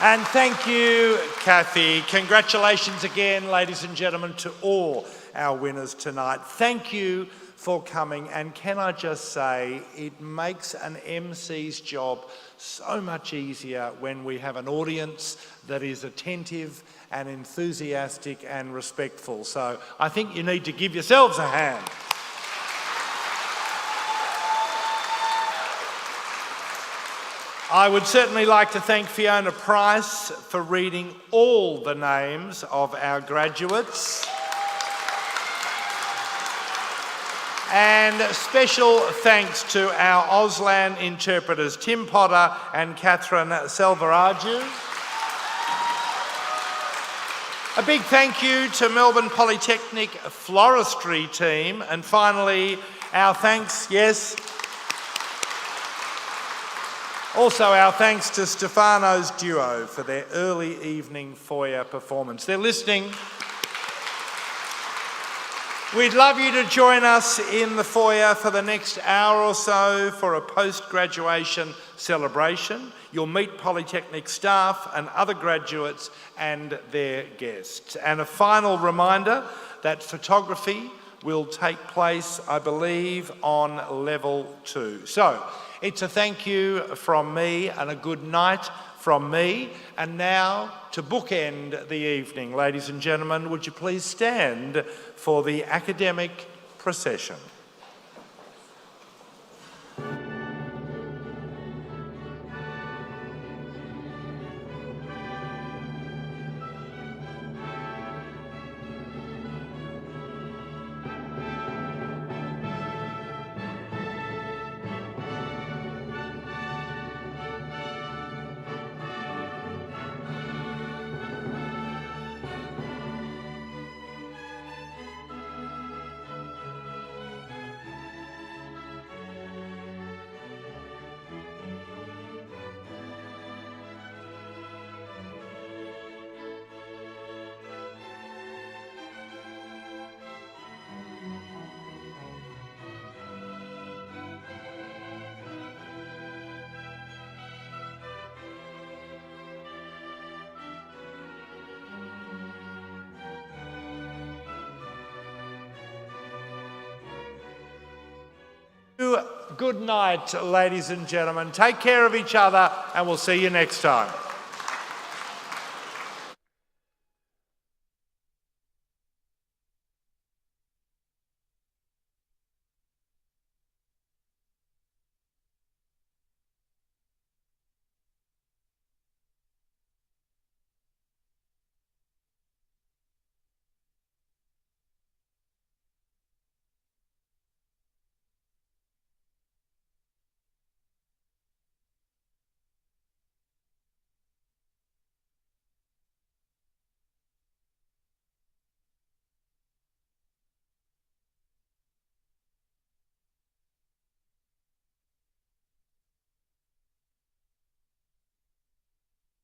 And thank you, Kathy. Congratulations again, ladies and gentlemen, to all our winners tonight. Thank you for coming. And can I just say, it makes an MC's job so much easier when we have an audience that is attentive and enthusiastic and respectful. So I think you need to give yourselves a hand. I would certainly like to thank Fiona Price for reading all the names of our graduates. And special thanks to our Auslan interpreters, Tim Potter and Catherine Selvaraju. A big thank you to Melbourne Polytechnic floristry team. And finally, our thanks, yes, also our thanks to Stefano's duo for their early evening foyer performance. They're listening. We'd love you to join us in the foyer for the next hour or so for a post-graduation celebration. You'll meet Polytechnic staff and other graduates and their guests. And a final reminder that photography will take place, I believe, on level 2. So, it's a thank you from me and a good night from me. And now, to bookend the evening, ladies and gentlemen, would you please stand for the academic procession. Good night, ladies and gentlemen. Take care of each other, and we'll see you next time.